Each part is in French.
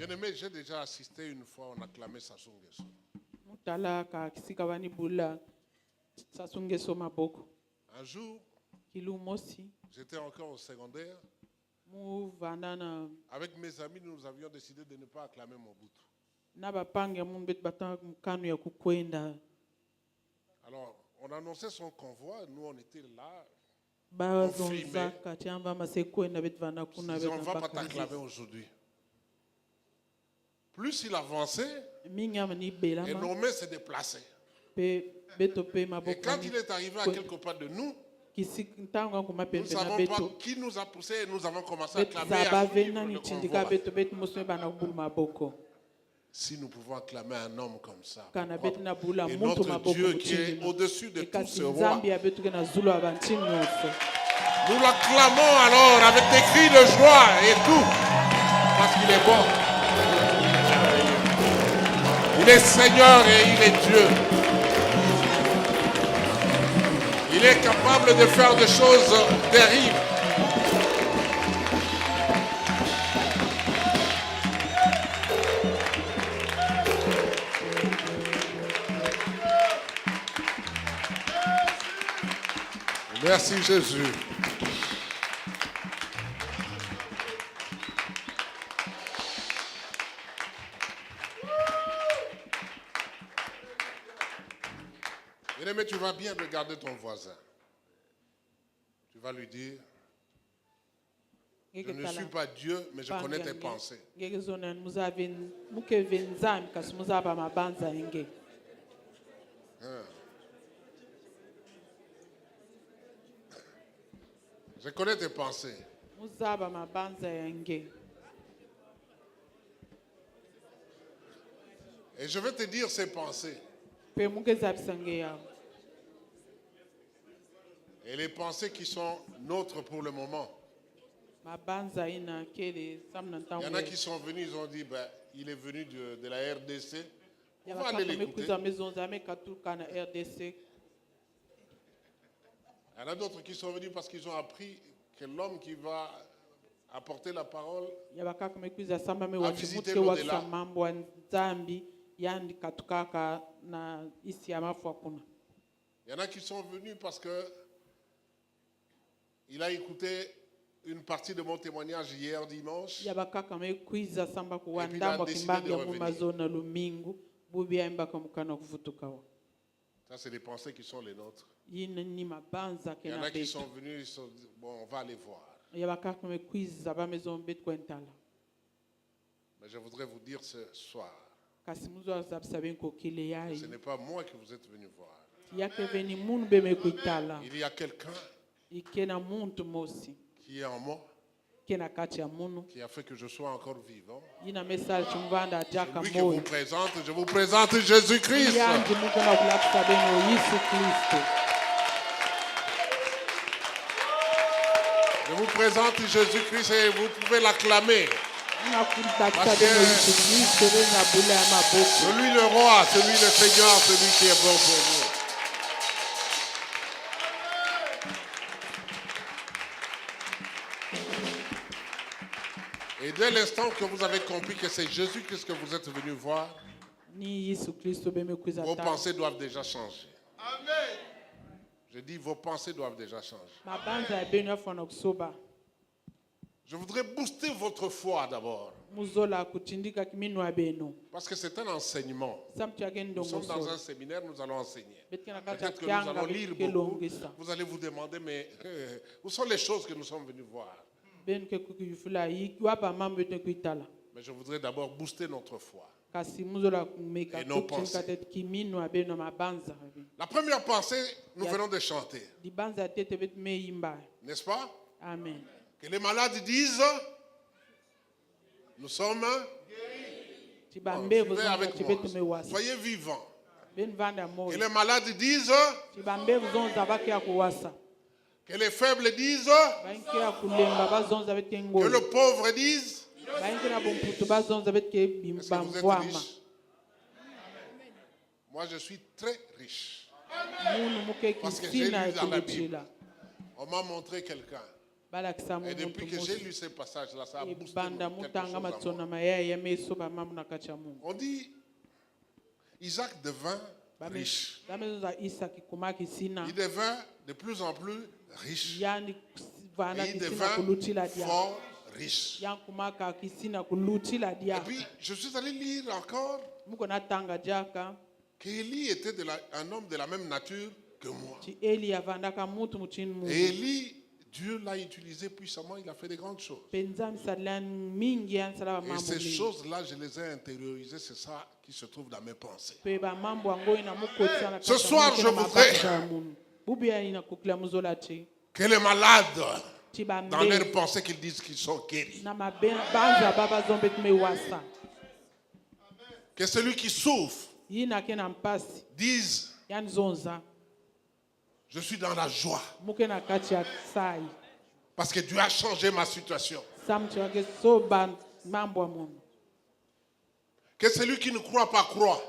Bien-aimé, j'ai déjà assisté une fois, on a clamé Sassou Nguesso. Mutala ka kisika bani bula Sassou Nguesso maboko. Un jour, Kilu mosi j'étais encore au secondaire. mu vandana Avec mes amis, nous avions décidé de ne pas acclamer Mobutu. na bapange mu bet batanga mukanu ya kukwenda. Alors, on annonçait son convoi, nous on était là. Bazonza katiamba masekwenda bet vana kuna On bet ne va pas t'acclamer aujourd'hui. Plus il avançait, minyama ni et belama nos mains se déplaçaient. pe beto pe Et maboko. quand il est arrivé à quelque part de nous, Kisintanga kuma nous ne pembe na savons pas beto. qui nous a poussé et nous avons commencé à Bet acclamer et à zaba suivre vena le ni tindika convoi. beto bet musme bana bulu maboko. Si nous pouvons acclamer un homme comme ça, Kana pourquoi bet na bula pas? Et muntu notre maboko Dieu qui est mutindima. au-dessus de tout ce roi, Zambia betu kena zulu abantini nyonso. nous l'acclamons alors avec des cris de joie et tout, parce qu'il est bon. Il est Seigneur et il est Dieu. Il est capable de faire des choses terribles. Merci Jésus. Bien-aimé, tu vas bien regarder ton voisin. Tu vas lui dire, je ne suis pas Dieu, mais je connais tes pensées. Je connais tes pensées. Et je vais te dire ces pensées. Et les pensées qui sont nôtres pour le moment. Il y en a qui sont venus, ils ont dit, ben, il est venu de la RDC. On va aller l'écouter. Il y en a d'autres qui sont venus parce qu'ils ont appris que l'homme qui va apporter la parole a visité l'au-delà. Il Il y en a qui sont venus parce que il a écouté une partie de mon témoignage hier dimanche. Et puis il a décidé de revenir. Ça, c'est des pensées qui sont les nôtres. Il y en a qui sont venus, ils se sont dit, bon, on va aller voir. Mais je voudrais vous dire ce soir, ce n'est pas moi que vous êtes venu voir. Il y a quelqu'un qui est en moi, qui a fait que je sois encore vivant. Celui que je vous présente Jésus-Christ. Je vous présente Jésus-Christ et vous pouvez l'acclamer. Parce que celui le roi, celui le Seigneur, celui qui est bon pour vous. Et dès l'instant que vous avez compris que c'est Jésus-Christ que vous êtes venu voir, vos pensées doivent déjà changer. Amen. Je dis, vos pensées doivent déjà changer. Je voudrais booster votre foi d'abord. Parce que c'est un enseignement. Nous sommes dans un séminaire, nous allons enseigner. Peut-être que nous allons lire beaucoup. Vous allez vous demander, mais où sont les choses que nous sommes venus voir? Mais je voudrais d'abord booster notre foi. Et nos pensées. La première pensée, nous venons de chanter. N'est-ce pas? Amen. Que les malades disent, nous sommes guéris. Suivez avec moi. Soyez vivants. Et les malades disent, que les faibles disent, que le pauvre dise. Est-ce que vous êtes riche? Moi, je suis très riche. Parce que j'ai lu dans la Bible. On m'a montré quelqu'un. Et depuis que j'ai lu ces passages-là, ça a boosté quelque chose en moi. On dit, Isaac devint riche. Il devint de plus en plus riche. Et il devint fort riche. Et puis, je suis allé lire encore qu'Élie était un homme de la même nature que moi. Et Élie, Dieu l'a utilisé puissamment, il a fait de grandes choses. Et ces choses-là, je les ai intériorisées, c'est ça qui se trouve dans mes pensées. Ce soir, je voudrais que les malades, dans leurs pensées, qu'ils disent qu'ils sont guéris. Que celui qui souffre dise, je suis dans la joie. Parce que Dieu a changé ma situation. Que celui qui ne croit pas croit.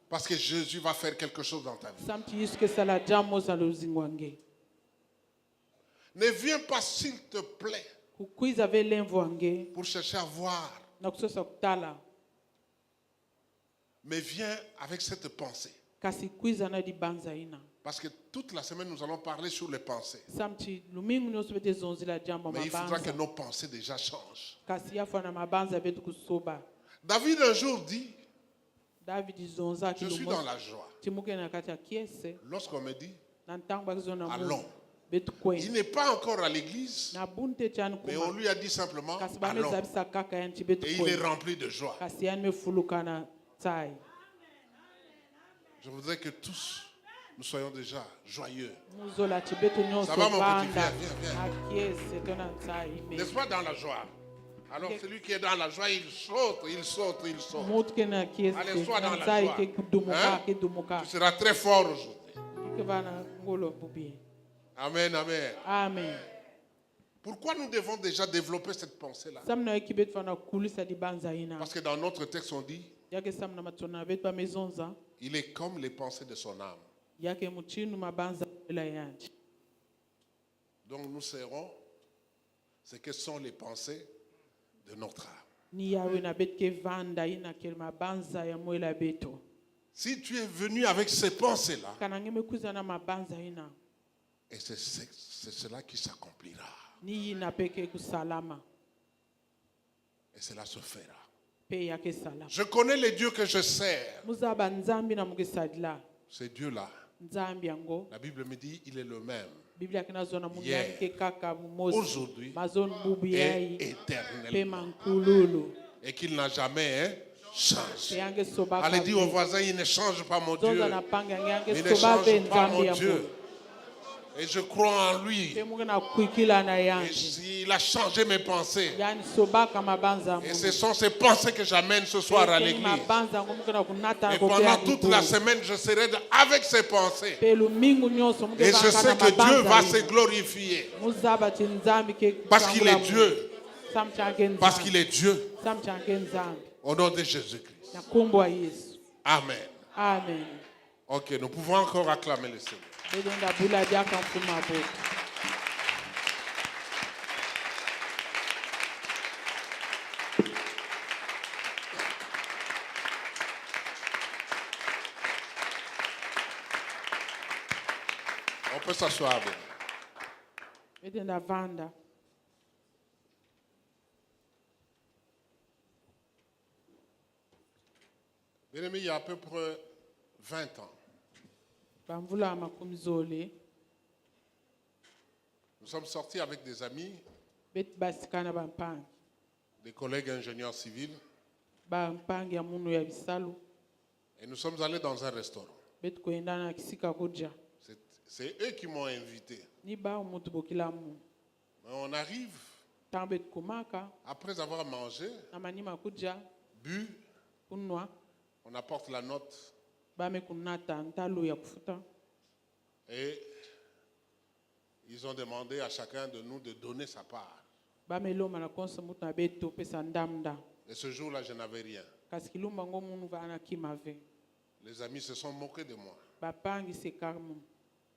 Parce que Jésus va faire quelque chose dans ta vie. Ne viens pas, s'il te plaît, pour chercher à voir. Mais viens avec cette pensée. Parce que toute la semaine, nous allons parler sur les pensées. Mais il faudra que nos pensées déjà changent. David un jour dit, je suis dans la joie. Lorsqu'on me dit, allons. Il n'est pas encore à l'église, mais on lui a dit simplement, allons. Et il est rempli de joie. Je voudrais que tous nous soyons déjà joyeux. Ça va, mon petit, viens. N'est-ce pas dans la joie? Alors celui qui est dans la joie, il saute. Allez, sois dans la joie. Tu seras très fort aujourd'hui. Amen, amen. Amen. Pourquoi nous devons déjà développer cette pensée-là? Parce que dans notre texte, on dit, il est comme les pensées de son âme. Donc nous serons ce que sont les pensées de notre âme. Si tu es venu avec ces pensées-là, et c'est cela qui s'accomplira. Et cela se fera. Je connais les dieux que je sers. Ce Dieu-là, la Bible me dit, il est le même. Hier, aujourd'hui et éternellement. Et qu'il n'a jamais changé. Allez dire au voisin, il ne change pas mon Dieu. Il ne change pas mon Dieu. Et je crois en lui. Et il a changé mes pensées. Et ce sont ces pensées que j'amène ce soir à l'église. Et pendant toute la semaine, je serai avec ces pensées. Et je sais que Dieu va se glorifier. Parce qu'il est Dieu. Parce qu'il est Dieu. Au nom de Jésus-Christ. Amen. Amen. Ok, nous pouvons encore acclamer le Seigneur. On peut s'asseoir. Bien-aimé, il y a à peu près 20 ans, nous sommes sortis avec des amis, des collègues ingénieurs civils, et nous sommes allés dans un restaurant. C'est eux qui m'ont invité. Mais on arrive, après avoir mangé, bu, on apporte la note. Et ils ont demandé à chacun de nous de donner sa part. Et ce jour-là, je n'avais rien. Les amis se sont moqués de moi.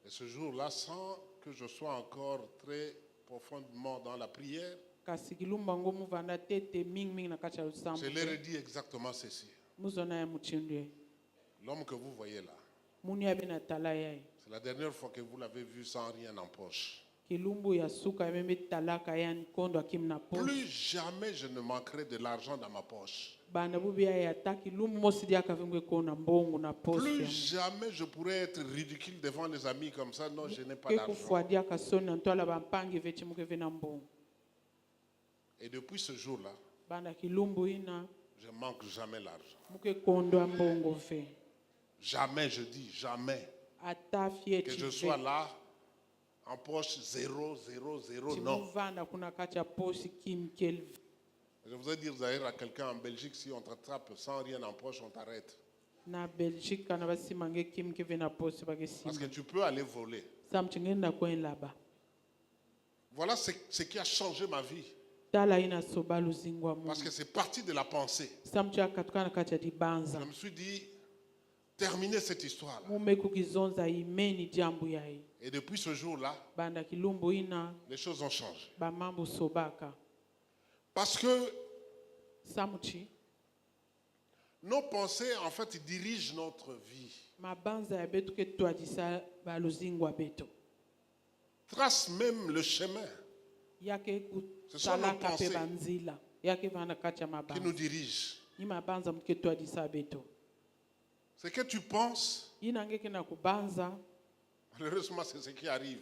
Et ce jour-là, sans que je sois encore très profondément dans la prière, kasi kilumba ngo muvanda tete mingi na kati ya lusambo je leur ai dit exactement ceci. muzona ya muchindu ye L'homme que vous voyez là, muni ya bina tala yaye c'est la dernière fois que vous l'avez vu sans rien en poche. kilumbu ya suka ya meme talaka ya nkondo akim na poche Plus jamais je ne manquerai de l'argent dans ma poche. bana bubia ya ta kilumbu mosi dia kavengwe kona mbongo na poche Plus jamais je pourrais être ridicule devant les amis comme ça. Non, je n'ai pas ke d'argent. kufuadia kasoni na ntwala bampangi vechi muke vena mbongo Et depuis ce jour-là, bana kilumbu ina je ne manque jamais l'argent. muke kondo ya mbongo ve Jamais, je dis jamais, ata fie que je sois là en poche 0, 0, 0. Non. chimuvanda kuna kati ya poche kim kelvi Je voudrais dire d'ailleurs à quelqu'un en Belgique, si on t'attrape sans rien en poche, on t'arrête. na Belgique kana basimange kim ke vena poche Parce bagesima que tu peux aller voler. samchingenda kwenlaba Voilà ce qui a changé ma vie. tala ina soba luzingwa Parce mu que c'est parti de la pensée. samcha katukana kati ya dibanza Je me suis dit, terminez cette histoire-là. mume kukizonza imeni jambu yayi Et depuis ce jour-là, banda kilumbu ina les choses ont changé. bamambu sobaka Parce que samuchi nos pensées, en fait, dirigent notre vie. mabanza ya betu ke twadisa baluzingwa betu Tracent même le chemin yake Ce sont nos kutalaka pensées pe banzila yake vana kati ya qui mabanza nous dirigent. ni mabanza muke twadisa betu Ce que tu penses, yina ngeke na kubanza malheureusement, c'est ce qui arrive.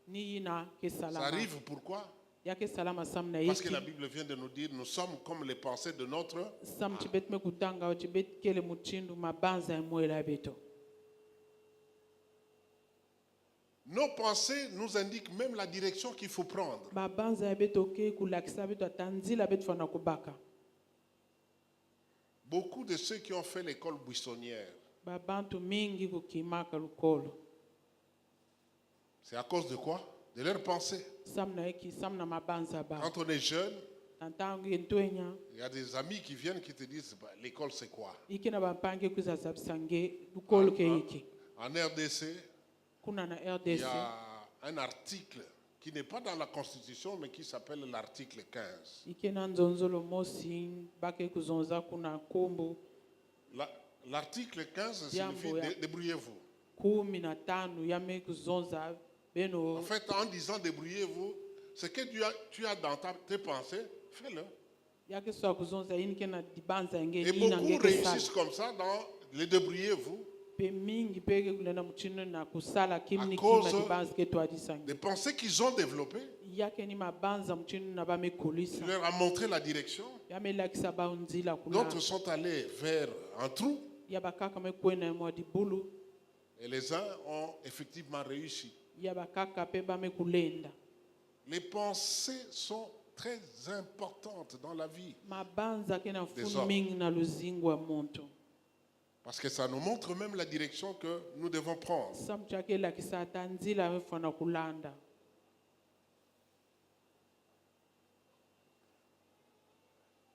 ni yina ke Ça salama arrive pourquoi? yake salama samna Parce que yeki la Bible vient de nous dire, nous sommes comme les pensées de notre... sam chibet me kutanga o chibet kele muchindu mabanza ya mwela betu Nos pensées nous indiquent même la direction qu'il faut prendre. mabanza ya betu ke kulakisa betu atanzila betu fana kubaka Beaucoup de ceux qui ont fait l'école buissonnière, babantu mingi kukimaka lukolo c'est à cause de quoi? De leurs pensées. samna yeki samna mabanza ba Quand on est jeune, tantangu yentwenya il y a des amis qui viennent qui te disent, bah, l'école c'est quoi? ikina bampange kuzazabisange lukolo ke yiki En RDC, kuna na il y RDC a un article qui n'est pas dans la Constitution, mais qui s'appelle l'article 15. ikena nzonzolo mosi bake kuzonza kuna kumbu L'article 15 Jambo signifie ya- débrouillez-vous. 15 yame kuzonza beno En fait, en disant débrouillez-vous, ce que tu as dans tes pensées, fais-le. yake swa kuzonza yini kena dibanza yenge Et yina beaucoup ngeke sala réussissent comme ça dans les débrouillez-vous, pe mingi peke kulenda muchino na kusala kimni À cause kima dibanza ke twadisange des pensées qu'ils ont développées. yake ni mabanza muchino na Tu bamekulisa leur as montré la direction. yamelakisa baunzila kuna D'autres sont allés vers un trou. yabakaka mekwena mwa dibulu Et les uns ont effectivement réussi. yabakaka pe bamekulenda Les pensées sont très importantes dans la vie. mabanza ke na Des funu hommes. mingi na luzingo ya muntu Parce que ça nous montre même la direction que nous devons prendre. samuchi ake lakisa ata nzila wefana kulanda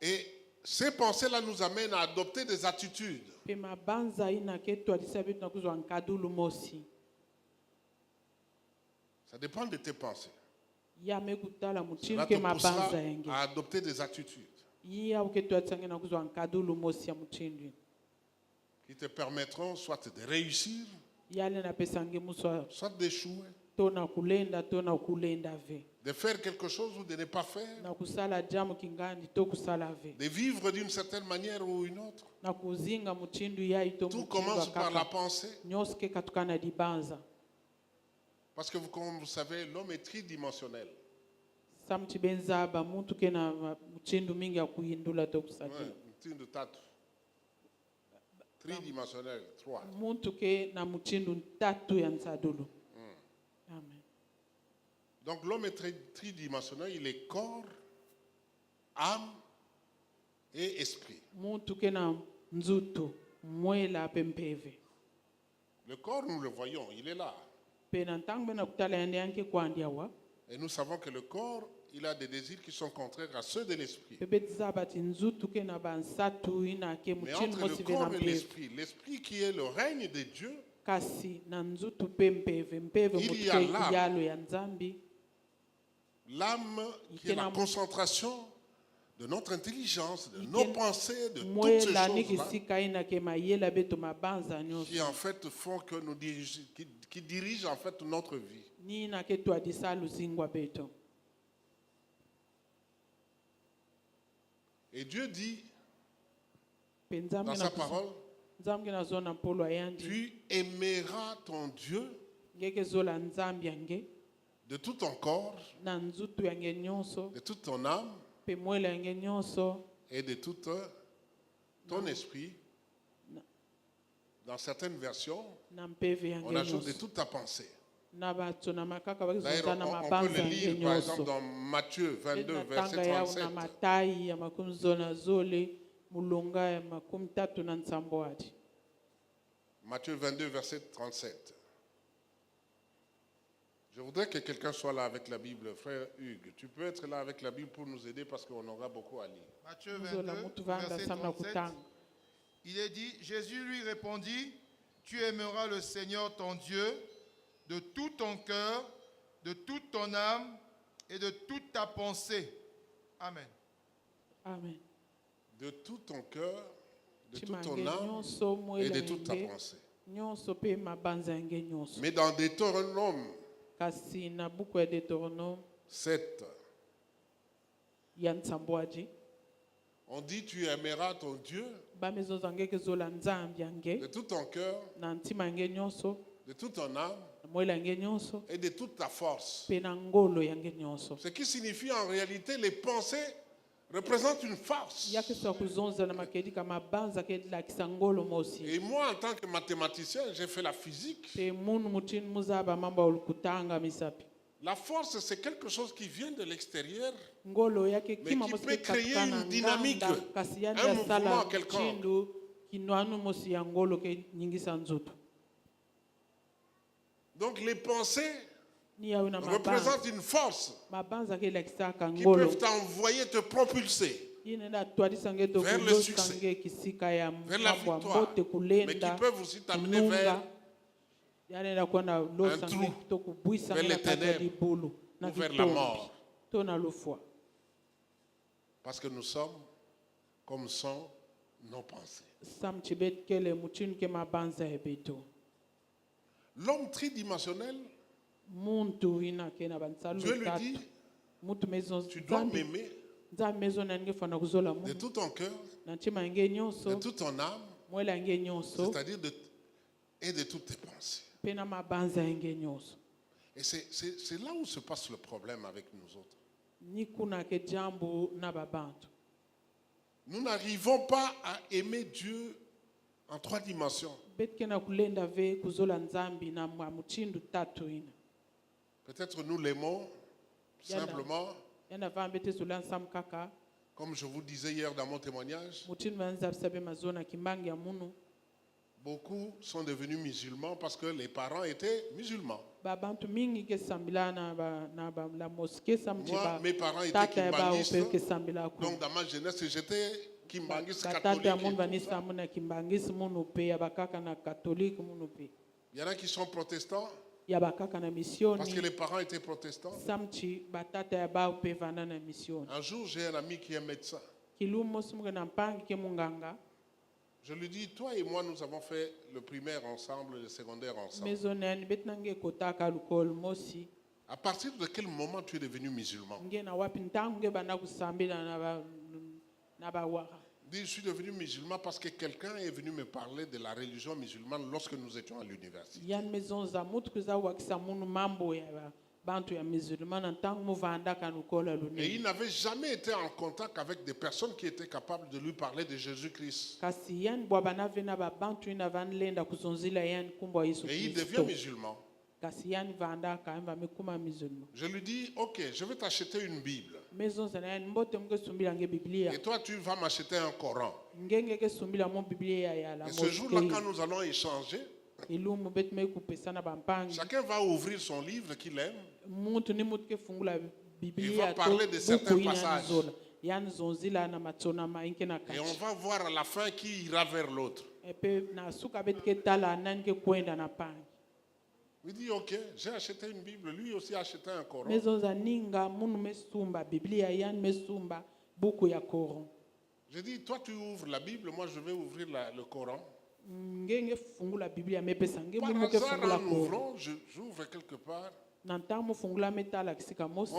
Et ces pensées-là nous amènent à adopter des attitudes. pe mabanza ina ke twadisa betu na kuzwa nkadulu mosi Ça dépend de tes pensées. yame kutala Cela muchino te ke poussera mabanza yenge à adopter des attitudes iya uke twadisange na kuzwa nkadulu mosi ya muchindwi qui te permettront soit de réussir, yale napesange muswa soit d'échouer, to na kulenda ve de faire quelque chose ou de ne pas faire, na kusala jamu kingani to kusala ve de vivre d'une certaine manière ou une autre. na kuzinga muchindu yai to Tout commence muchindu par la akaka pensée. nyonso ke katukana dibanza Parce que comme vous savez, l'homme est tridimensionnel. samchi benzaba muntu ke na muchindu mingi ya kuindula to kusajila Ouais, de tatu. Tridimensionnel, 3. muntu ke na muchindu tatu ya nsadulu amen Donc l'homme est tridimensionnel, il est corps, âme et esprit. muntu ke na nzutu mwela pe mpeve Le corps, nous le voyons, il est là. pe na ntango be na kutala yande yanke kwandiawa Et nous savons que le corps, il a des désirs qui sont contraires à ceux de l'esprit. pe betisa bati nzutu ke na bansatu ina ke Mais muchindu entre le mosi ve na corps et mpeve l'esprit qui est le règne de Dieu, kasi na nzutu pe mpeve Il y a motuke yalo ya nzambi. L'âme qui est la concentration de notre intelligence, de nos pensées, de toutes ces choses-là qui en fait font que nous dirigent, qui dirigent en fait notre vie. Et Dieu dit dans sa parole, tu aimeras ton Dieu de tout ton corps, de toute ton âme et de tout ton esprit. Dans certaines versions, on ajoute de toute ta pensée. D'ailleurs, on peut le lire par exemple dans Matthieu 22, verset 37. Matthieu 22, verset 37. Je voudrais que quelqu'un soit là avec la Bible. Frère Hugues, tu peux être là avec la Bible pour nous aider parce qu'on aura beaucoup à lire. Matthieu 22, verset 37. Il est dit, Jésus lui répondit, tu aimeras le Seigneur ton Dieu de tout ton cœur, de toute ton âme et de toute ta pensée. Amen. Amen. De tout ton cœur, de toute ton âme et de toute ta pensée. Mais dans Deutéronome 7, on dit tu aimeras ton Dieu de tout ton cœur, de toute ton âme et de toute ta force. Ce qui signifie en réalité les pensées représentent une force. Et moi en tant que mathématicien, j'ai fait la physique. La force, c'est quelque chose qui vient de l'extérieur, mais qui peut créer une dynamique, un mouvement quelconque. Donc les pensées représentent une force qui peuvent t'envoyer, te propulser vers le succès, vers la victoire, mais qui peuvent aussi t'amener vers un trou, vers les ténèbres ou vers la mort. Parce que nous sommes comme sont nos pensées. L'homme tridimensionnel, Dieu lui dit, tu dois m'aimer de tout ton cœur, de toute ton âme, c'est-à-dire de toutes tes pensées. Et c'est là où se passe le problème avec nous autres. Nous n'arrivons pas à aimer Dieu en 3 dimensions. Peut-être nous l'aimons simplement, comme je vous disais hier dans mon témoignage. Beaucoup sont devenus musulmans parce que les parents étaient musulmans. Moi, mes parents étaient kimbanguistes. Donc dans ma jeunesse, j'étais kimbanguiste catholique. Il y en a qui sont protestants parce que les parents étaient protestants. Un jour, j'ai un ami qui est médecin. Je lui dis, toi et moi, nous avons fait le primaire ensemble, le secondaire ensemble. À partir de quel moment tu es devenu musulman? Je suis devenu musulman parce que quelqu'un est venu me parler de la religion musulmane lorsque nous étions à l'université. Et il n'avait jamais été en contact avec des personnes qui étaient capables de lui parler de Jésus-Christ. Et il devient musulman. Je lui dis, ok, je vais t'acheter une Bible. Et toi, tu vas m'acheter un Coran. Et ce jour-là, quand nous allons échanger, chacun va ouvrir son livre qu'il aime. Il va parler de certains passages. Et on va voir à la fin qui ira vers l'autre. Il dit, ok, j'ai acheté une Bible, lui aussi a acheté un Coran. Je dis, toi tu ouvres la Bible, moi je vais ouvrir le Coran. Par hasard, en ouvrant, j'ouvre quelque part. On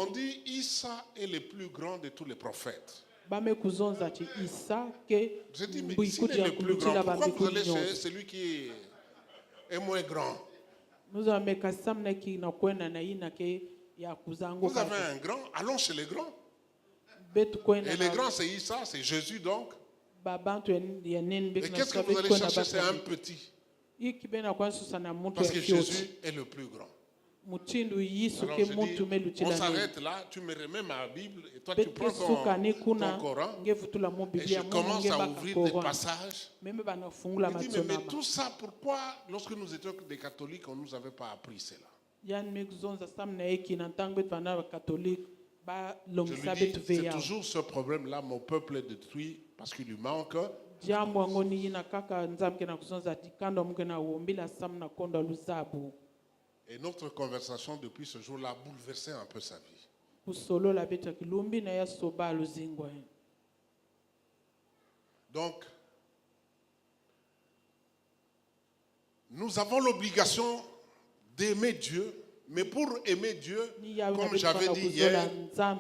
dit, Issa est le plus grand de tous les prophètes. Je dis, mais s'il est le plus grand, pourquoi vous allez chez celui qui est moins grand? Vous avez un grand, allons chez les grands. Et les grands, c'est Issa, c'est Jésus donc. Et qu'est-ce que vous allez chercher? C'est un petit. Parce que Jésus est le plus grand. Alors je dis, on s'arrête là, tu me remets ma Bible et toi tu prends ton Coran et je commence à ouvrir des passages. Il dit, mais tout ça, pourquoi lorsque nous étions des catholiques, on ne nous avait pas appris cela? Je lui dis, c'est toujours ce problème-là, mon peuple est détruit parce qu'il lui manque. Et notre conversation depuis ce jour-là a bouleversé un peu sa vie. Donc, nous avons l'obligation d'aimer Dieu, mais pour aimer Dieu, comme j'avais dit hier,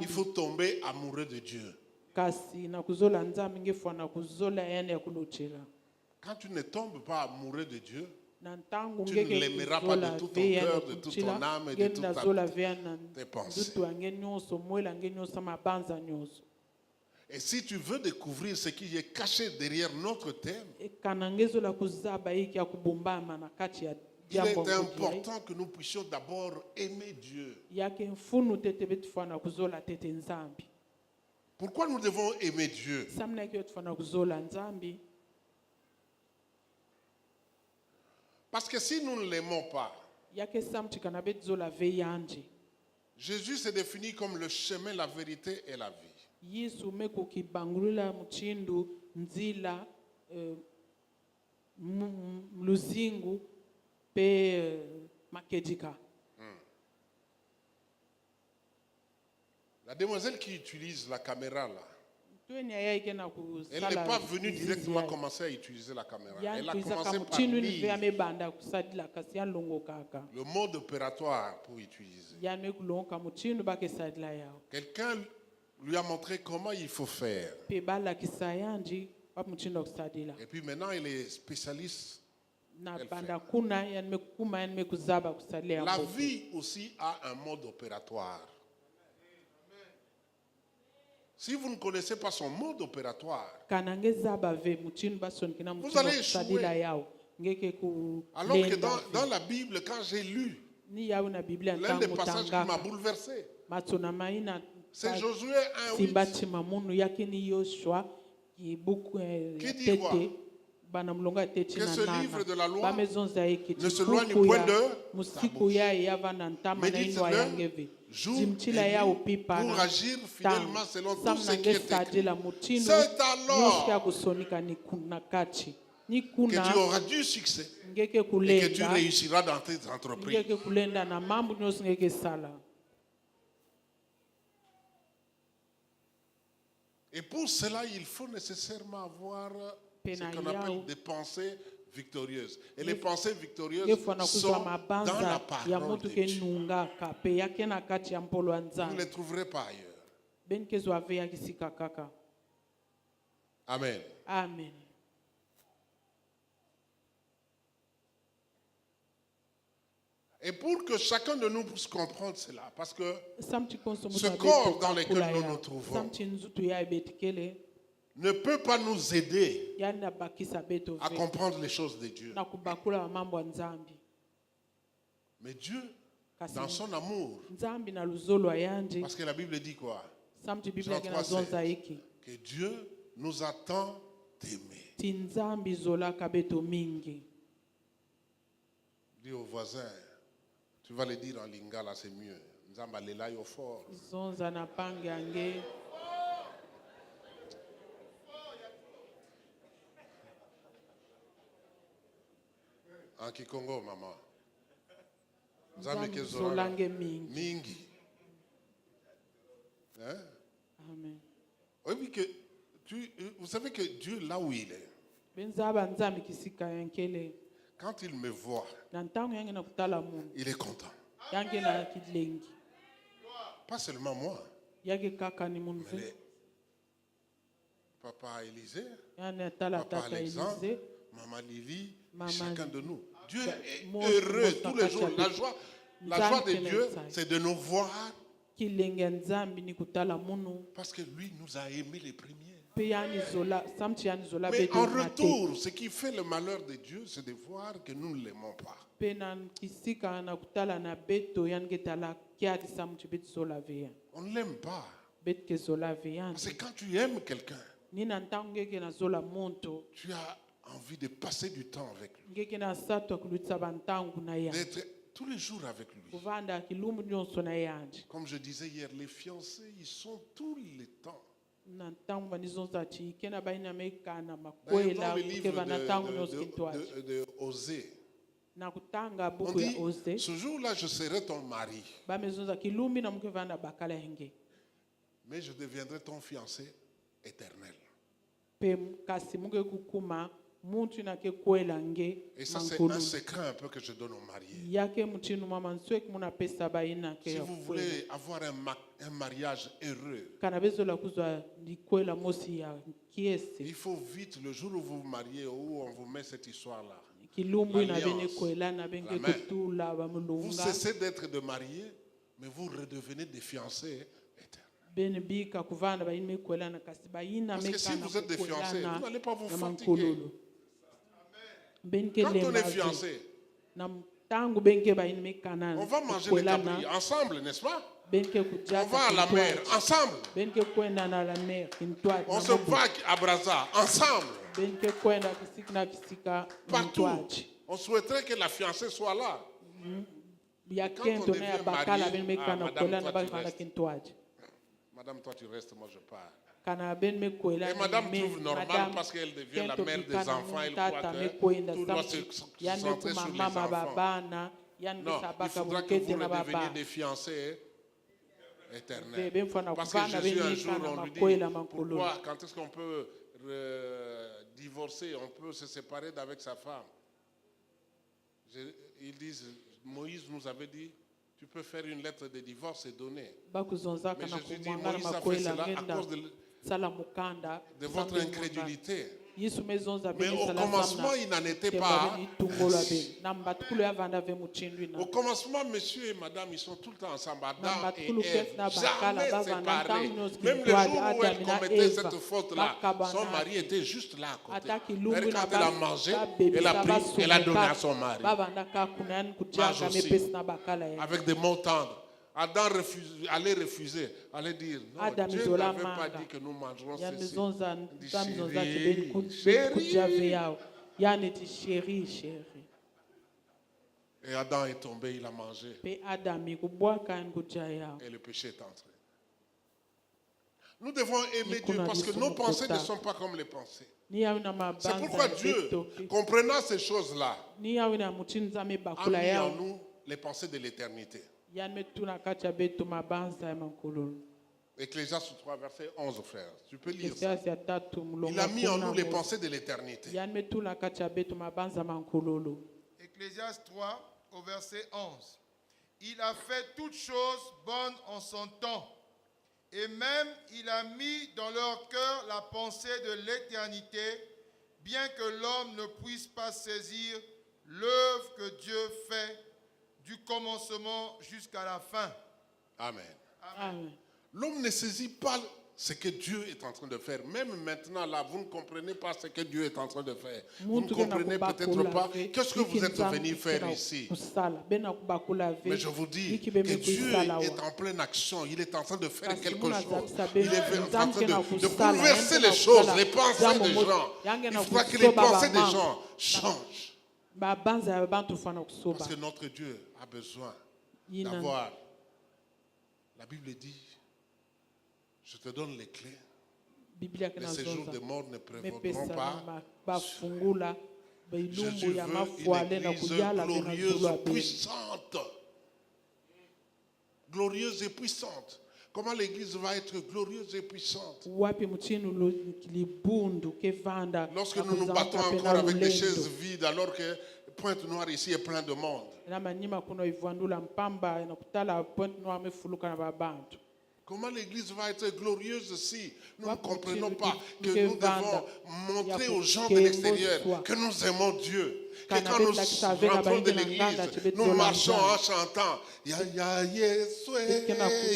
il faut tomber amoureux de Dieu. Quand tu ne tombes pas amoureux de Dieu, tu ne l'aimeras pas de tout ton cœur, de toute ton âme et de toutes tes pensées. Et si tu veux découvrir ce qui est caché derrière notre thème, il est important que nous puissions d'abord aimer Dieu. Pourquoi nous devons aimer Dieu? Parce que si nous ne l'aimons pas, Jésus s'est défini comme le chemin, la vérité et la vie. La demoiselle qui utilise la caméra là, elle n'est pas venue directement commencer à utiliser la caméra. Elle a commencé par lire le mode opératoire pour utiliser. Quelqu'un lui a montré comment il faut faire. Et puis maintenant, il est spécialiste. La vie aussi a un mode opératoire. Si vous ne connaissez pas son mode opératoire, vous allez échouer. Alors que dans la Bible, quand j'ai lu l'un des passages qui m'a bouleversé, c'est Josué 1:8 qui dit quoi? Que ce livre de la loi ne s'éloigne point de ta bouche. Médite-le jour et nuit pour agir fidèlement selon tout ce qui est écrit. C'est alors que tu auras du succès et que tu réussiras dans tes entreprises. Et pour cela, il faut nécessairement avoir ce qu'on appelle des pensées victorieuses. Et les pensées victorieuses sont dans la parole de Dieu. Vous ne les trouverez pas ailleurs. Amen. Amen. Et pour que chacun de nous puisse comprendre cela, parce que ce corps dans lequel nous nous trouvons ne peut pas nous aider à comprendre les choses de Dieu. Mais Dieu, dans son amour, parce que la Bible dit quoi? Jean 3:16, que Dieu nous a tant aimés. Dis au voisin, tu vas le dire en lingala, c'est mieux. Nzamba lela yo fort. En Kikongo, maman. Nzambe zolange mingi. Mingi. Hein? Amen. Oui, que vous savez que Dieu, là où il est, Benzaba nzambe kisika yankele. quand il me voit, Na ntango yange na kutala mungu. il est content. Yange na kidlengi. Pas seulement moi, Yage kaka ni mungu. mais Papa Élisée, Yana tala Papa tata Alexandre, Élisée. Maman Lily, Maman chacun de nous. Dieu est Moi, heureux moi, tous les jours. La joie de Dieu, c'est de nous voir Kilenge nzambe ni kutala munu. parce que lui nous a aimés les premiers. Pe yani zola, samti yani zola Mais beto en mate. retour, ce qui fait le malheur de Dieu, c'est de voir que nous ne l'aimons pas. Pe na kisika na kutala na beto yani ketala kiadi samti beto zola veya. On ne l'aime pas. Bet ke zola veya. Parce que quand tu aimes quelqu'un, Ni na ntango ngeke na zola monto. tu as envie de passer du temps avec lui. Ngeke na sato kulutsa bantangu na ya. D'être tous les jours avec lui. Kuvanda kilumbu nyonso na yanje. Comme je disais hier, les fiancés, ils sont tous les temps. Na ntango banizonza chi kena baina meka na Dans makwela le ke livre bana ntango nyonso kitwaje. de Osée, Na kutanga on buku ya dit, Ose. ce jour-là, je serai ton mari, Bamezonza kilumbi na mukevanda bakala henge. mais je deviendrai ton fiancé éternel. Pe kasi muke kukuma muntu na ke kwela nge Et ça, c'est un secret un peu que je donne aux mariés. yake mutinu mama nswek muna pesa baina ke Si ya vous kwela. voulez avoir un mariage heureux, Kana bezola kuzwa likwela mosi ya kiese il faut vite, le jour où vous vous mariez, où on vous met cette histoire-là, kilumbu na l'alliance, bene kwela na benge la main. kutula vous bamulunga cessez d'être de mariés, mais vous redevenez des fiancés éternels. bene bika kuvana baina kwela na kasi baina Parce que si meka na vous êtes des fiancés, vous n'allez pas vous fatiguer. Benke Quand on est lemba fiancé, na tangu benke baina meka na on va manger les capris ensemble, n'est-ce pas? benke On kujata va à la mer ensemble. benke kwenda na la mer kintwaje On se va à Brazza ensemble. benke kwenda kisika na kisika Partout. kintwaje On souhaiterait que la fiancée soit là. ya Quand kento on na ya devient bakala marié, ben meka na madame, kwela na toi, tu bakala restes. kintwaje Madame, toi tu restes, moi je pars. kana ben me kwela Et madame trouve normal parce qu'elle devient la mère des enfants, elle croit que tout doit se centrer sur les enfants. babana yani Non, il sabaka faudra que bukete vous na redeveniez baba des fiancés éternels. bebe mfana Parce que kuvana Jésus, un ben jour, meka na on lui dit, makwela makololo pourquoi, quand est-ce qu'on peut divorcer, on peut se séparer d'avec sa femme? Ils disent, Moïse nous avait dit, tu peux faire une lettre de divorce et donner. bakuzonza Mais kana Jésus dit, kumwanga na Moïse a fait makwela cela à ngenda cause sala mukanda de votre incrédulité. Yesu mezonza Mais ben au sala commencement, il n'en était pas. Au commencement, monsieur et madame, ils sont tout le temps ensemble. Adam et Ève, jamais séparés. Même le jour où elle commettait cette faute-là, son mari était juste là à côté. Et quand elle a mangé, elle a pris, elle a donné à son mari. Mange aussi. Avec des mots tendres. Adam allait refuser, allait dire, non, Dieu n'avait pas dit que nous mangerons ceci. Et Adam est tombé, il a mangé. Et le péché est entré. Nous devons aimer Dieu parce que nos pensées ne sont pas comme les pensées. C'est pourquoi Dieu, comprenant ces choses-là, a mis en nous les pensées de l'éternité. Ecclésiaste 3, verset 11, frère. Tu peux lire ça. Il a mis en nous les pensées de l'éternité. Ecclésiaste 3, au verset 11. Il a fait toutes choses bonnes en son temps. Et même il a mis dans leur cœur la pensée de l'éternité, bien que l'homme ne puisse pas saisir l'œuvre que Dieu fait du commencement jusqu'à la fin. Amen. Amen. L'homme ne saisit pas ce que Dieu est en train de faire. Même maintenant, là, vous ne comprenez pas ce que Dieu est en train de faire. Vous ne comprenez peut-être pas qu'est-ce que vous êtes venu faire ici. Mais je vous dis que Dieu est en pleine action. Il est en train de faire quelque chose. Il est en train de bouleverser les choses, les pensées des gens. Il faudra que les pensées des gens changent. Parce que notre Dieu a besoin d'avoir. La Bible dit, je te donne les clés. Les séjours de mort ne prévaudront pas. Jésus veut une église glorieuse, puissante. Glorieuse et puissante. Comment l'église va être glorieuse et puissante? Lorsque nous nous battons encore avec des chaises vides, alors que Pointe-Noire ici est plein de monde. Comment l'église va être glorieuse si nous ne comprenons pas que nous devons montrer aux gens de l'extérieur que nous aimons Dieu. Que quand nous rentrons de l'église, nous marchons en chantant Ya ya Yesue,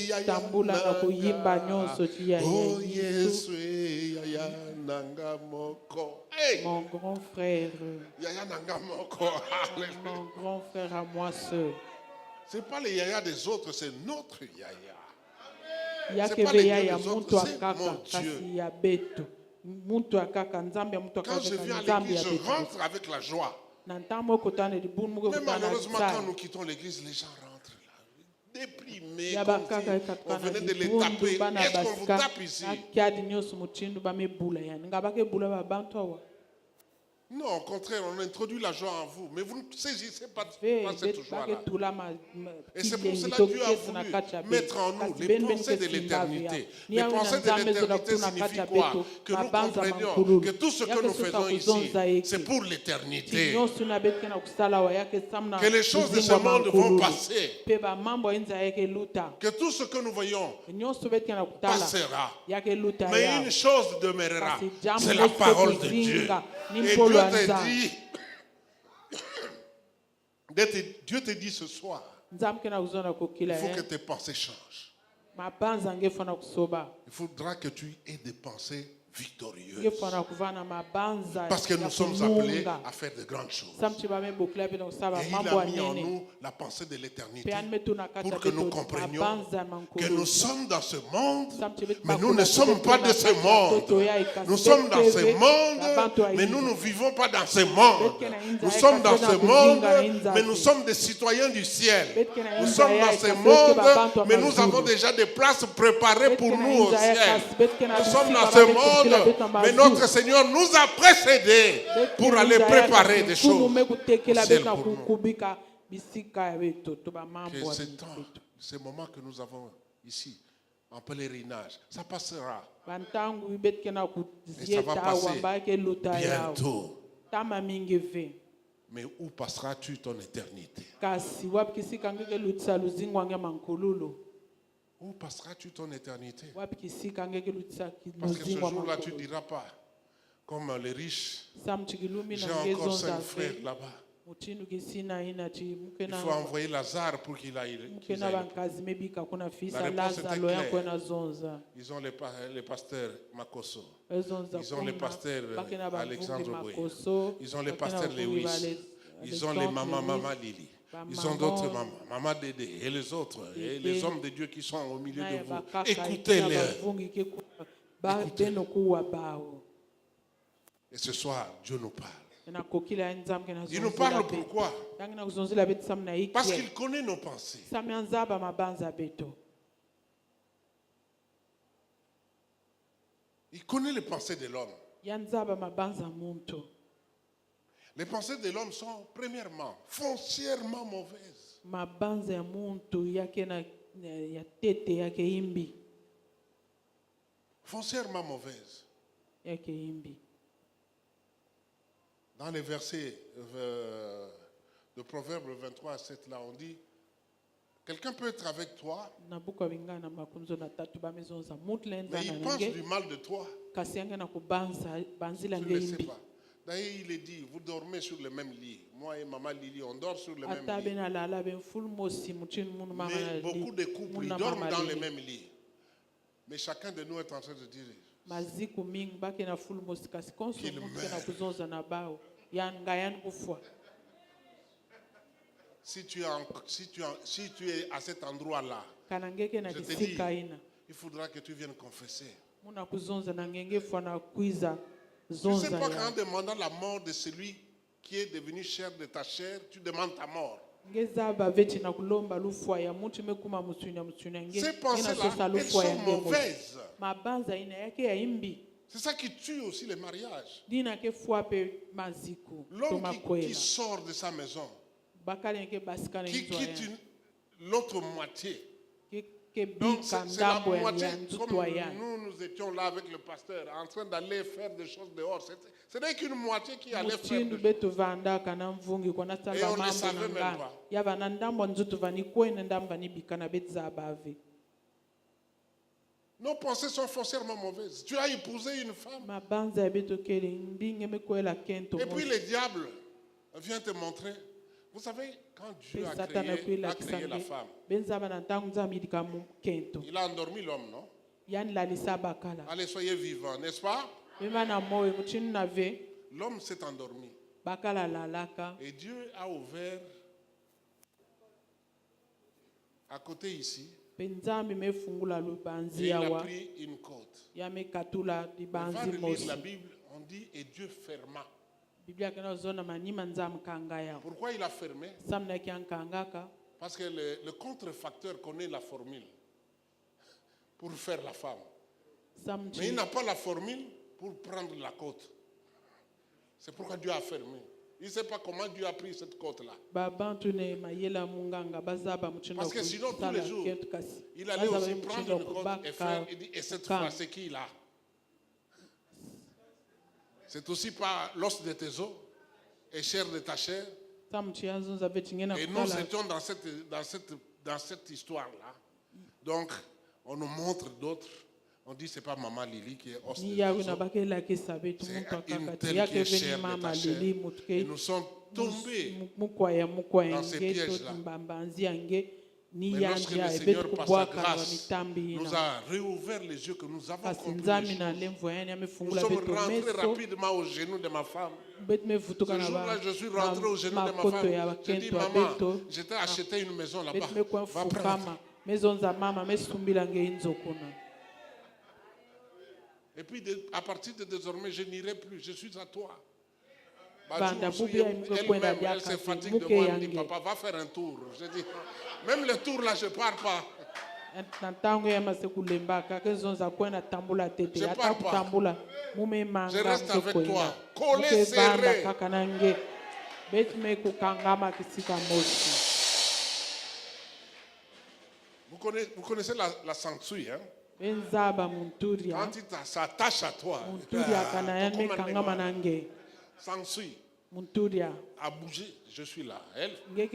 ya ya oh Yesue, ya ya Nangamoko. Mon grand frère. Yaya Nangamoko. Mon grand frère à moi seul. Ce n'est pas les yaya des autres, c'est notre yaya. C'est pas les yaya des autres, c'est mon Dieu. Quand je viens à l'église, je rentre avec la joie. Mais malheureusement, quand nous quittons l'église, les gens rentrent là, déprimés, comme si on venait de les taper. Est-ce qu'on vous tape ici? Non, au contraire, on introduit la joie en vous. Mais vous ne saisissez pas cette joie-là. Et c'est pour cela que Dieu a voulu mettre en nous les pensées de l'éternité. Les pensées de l'éternité signifient quoi? Que nous comprenions que tout ce que nous faisons ici, c'est pour l'éternité. Que les choses de ce monde vont passer. Que tout ce que nous voyons passera. Mais une chose demeurera, c'est la parole de Dieu. Et Dieu te dit ce soir, il faut que tes pensées changent. Il faudra que tu aies des pensées victorieuses. Parce que nous sommes appelés à faire de grandes choses. Et il a mis en nous la pensée de l'éternité pour que nous comprenions que nous sommes dans ce monde, mais nous ne sommes pas de ce monde. Nous sommes dans ce monde, mais nous ne vivons pas dans ce monde. Nous sommes dans ce monde, mais nous sommes des citoyens du ciel. Nous sommes dans ce monde, mais nous avons déjà des places préparées pour nous au ciel. Nous sommes dans ce monde, mais notre Seigneur nous a précédés pour aller préparer des choses au ciel pour nous. Que ces moments que nous avons ici, en pèlerinage, ça passera. Et ça va passer bientôt. Mais où passeras-tu ton éternité? Où passeras-tu ton éternité? Parce que ce jour-là, tu ne diras pas, comme les riches, j'ai encore 5 frères là-bas. Il faut envoyer Lazare pour qu'il aille. La réponse était claire. Ils ont les pasteurs Makoso. Ils ont les pasteurs Alexandre Boye. Ils ont les pasteurs Lewis. Ils ont les Mama Lili. Ils ont d'autres Maman Dédé et les autres, et les hommes de Dieu qui sont au milieu de vous. Écoutez-les. Et ce soir, Dieu nous parle. Il nous parle pourquoi? Parce qu'il connaît nos pensées. Il connaît les pensées de l'homme. Les pensées de l'homme sont, premièrement, foncièrement mauvaises. Foncièrement mauvaises. Dans les versets de Proverbe 23 à 7, là, on dit, quelqu'un peut être avec toi, mais il pense du mal de toi. Tu ne le sais pas. D'ailleurs, il est dit, vous dormez sur le même lit. Moi et Maman Lili, on dort sur le même lit. Mais beaucoup de couples, ils dorment dans le même lit. Mais chacun de nous est en train de dire qu'il meurt. Si tu es à cet endroit-là, je te dis, il faudra que tu viennes confesser. Tu ne sais pas qu'en demandant la mort de celui qui est devenu chair de ta chair, tu demandes ta mort. Ces pensées-là, elles sont mauvaises. C'est ça qui tue aussi les mariages. Dina ke foi pe maziku. L'homme qui sort de sa maison, qui quitte l'autre moitié. Donc c'est la moitié, comme nous étions là avec le pasteur, en train d'aller faire des choses dehors. Ce n'est qu'une moitié qui allait faire des choses. Et on ne le savait même pas. Nos pensées sont foncièrement mauvaises. Tu as épousé une femme. Et puis le diable vient te montrer. Vous savez, quand Dieu a créé la femme, il a endormi l'homme, non? Allez, soyez vivants, n'est-ce pas? L'homme s'est endormi. Et Dieu a ouvert à côté ici. Et il a pris une côte. Va relire la Bible, on dit et Dieu ferma. Pourquoi il a fermé? Parce que le contrefacteur connaît la formule pour faire la femme. Mais il n'a pas la formule pour prendre la côte. C'est pourquoi Dieu a fermé. Il ne sait pas comment Dieu a pris cette côte-là. Parce que sinon, tous les jours, il allait aussi prendre une côte et faire, il dit, et cette fois, c'est qui là? C'est aussi pas l'os de tes os et chair de ta chair. Et nous étions dans cette histoire-là. Donc, on nous montre d'autres. On dit c'est pas maman Lily qui est os de tes os. C'est une telle qui est chair de ta chair. Et nous sommes tombés dans ces pièges-là. Mais lorsque le Seigneur, par sa grâce, nous a réouvert les yeux, que nous avons compris les choses, nous sommes rentrés rapidement aux genoux de ma femme. Ce jour-là, je suis rentré aux genoux de ma femme. J'ai dit, maman, je t'ai acheté une maison là-bas. Va prendre. Et puis, à partir de désormais, je n'irai plus. Je suis à toi. Elle se fatigue de moi. Elle me dit, papa, va faire un tour. Je dis, même le tour là, je ne pars pas. Je ne pars pas. Je reste avec toi. Collé, serré. Vous connaissez la sangsui, hein? Quand il s'attache à toi, sangsui a bougé, je suis là. Elle, si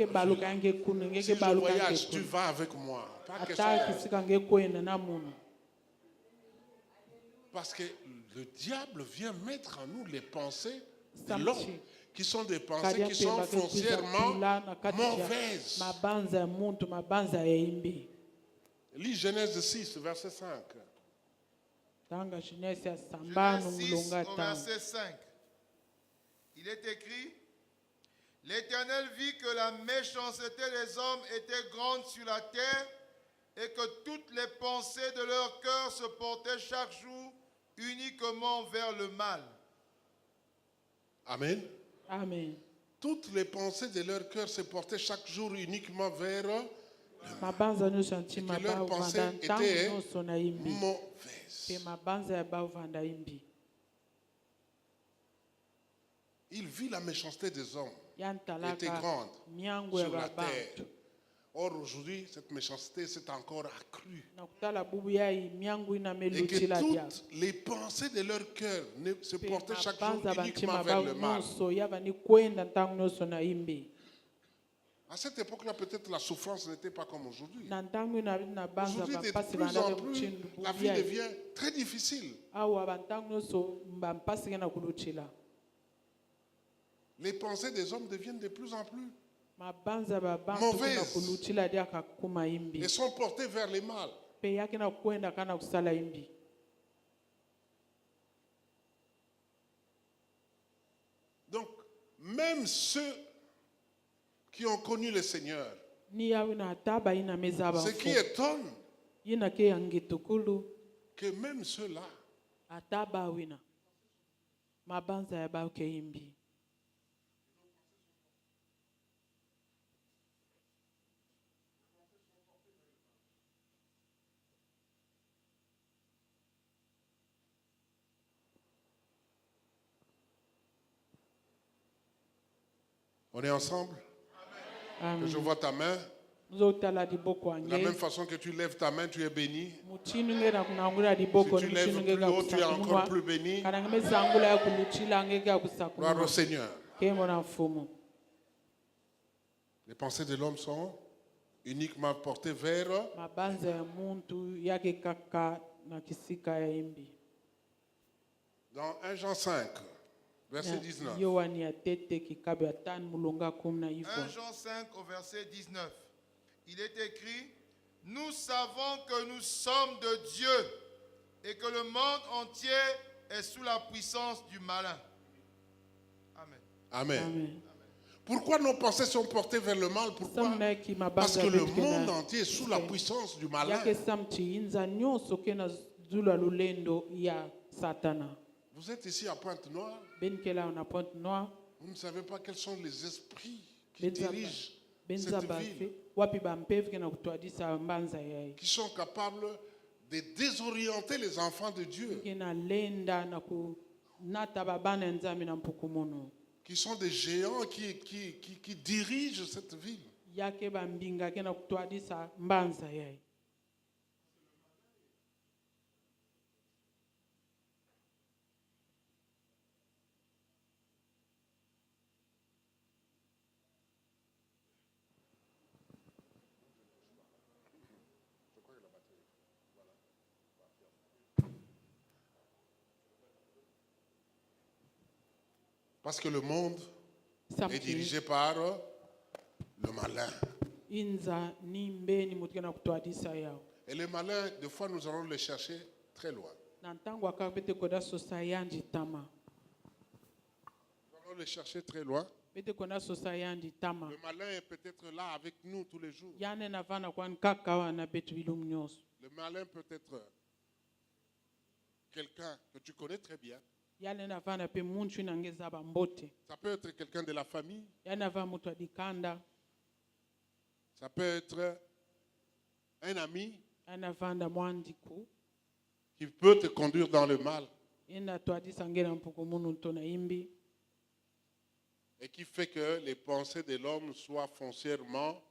je voyage, tu vas avec moi. Pas question. Parce que le diable vient mettre en nous les pensées de l'homme, qui sont des pensées qui sont foncièrement mauvaises. Lis Genèse 6, verset 5. Genèse 6, au verset 5. Il est écrit, l'Éternel vit que la méchanceté des hommes était grande sur la terre et que toutes les pensées de leur cœur se portaient chaque jour uniquement vers le mal. Amen. Amen. Toutes les pensées de leur cœur se portaient chaque jour uniquement vers le mal. Et que leurs pensées étaient mauvaises. Il vit la méchanceté des hommes était grande sur la terre. Or, aujourd'hui, cette méchanceté s'est encore accrue. Et que toutes les pensées de leur cœur se portaient chaque jour uniquement vers le mal. À cette époque-là, peut-être la souffrance n'était pas comme aujourd'hui. Aujourd'hui, de plus en plus, la vie devient très difficile. Les pensées des hommes deviennent de plus en plus mauvaises et sont portées vers les mal. Donc, même ceux qui ont connu le Seigneur, ce qui étonne, que même ceux-là On est ensemble? Que Amen. je vois ta main. Uzotala diboko De la ange. même façon que tu lèves ta main, tu es béni. Muchinunge na kunangula Si diboko tu lèves muchinunge plus ga haut, tu es encore kusakunwa. plus béni. Kanangeme sangula ya kuluchila ange ga Gloire au kusakunwa. Seigneur. Kemo na mfumu. Les pensées de l'homme sont uniquement portées vers Mabanza ya muntu yake kaka na kisika ya imbi. dans 1 Jean 5, verset 19. Yohani ya tete kikabe ya tano mulonga kumi na 1 hivyo. Jean 5 au verset 19. Il est écrit, nous savons que nous sommes de Dieu et que le monde entier est sous la puissance du malin. Amen. Amen. Amen. Pourquoi nos pensées sont portées vers le mal? Pourquoi? Parce que le monde entier est sous la puissance du malin. Yake samchi inza nyonso kena zula lulendo ya satana. Vous êtes ici à Pointe-Noire. Benkela na Pointe Noire. Vous ne savez pas quels sont les esprits qui dirigent Benza cette bafe ville, wapi bampevu kena kutwadisa mbanza yayi. qui sont capables de désorienter les enfants de Dieu, Kena lenda na kunata babana nzami na mpukumuno. qui sont des géants qui dirigent cette ville. Yake bambinga kena kutwadisa mbanza yayi. Parce que le monde est dirigé par le malin. Inza ni mbeni mutu kena kutwadisa yao. Et les malins, des fois, nous allons les chercher très loin. Na ntango akabete koda sosa yanji tama. Nous allons les chercher très loin. Bete kona sosa yanji tama. Le malin est peut-être là avec nous tous les jours. Yane na vana kwan kaka wana betu bilum nyonso. Le malin peut être quelqu'un que tu connais très bien. Yale na vana pe munchu nangeza bambote. Ça peut être quelqu'un de la famille. Yana va mutu adikanda. Ça peut être un ami Yana vanda mwandiku. qui peut te conduire dans le mal Ina twadisa ngena mpuko munu tona imbi. et qui fait que les pensées de l'homme soient foncièrement.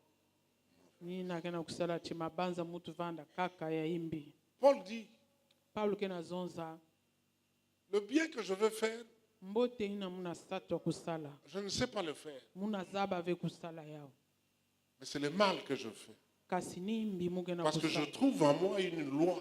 Ni na kena kusala chima banza mutu vanda kaka ya imbi. Paul dit, Paulo kena zonza. le bien que je veux faire, Mbote ina muna satwa kusala. je ne sais pas le faire. Muna zaba ave kusala yao. Mais c'est le mal que je fais. Kasi ni imbi mugena Parce que kusala. je trouve en moi une loi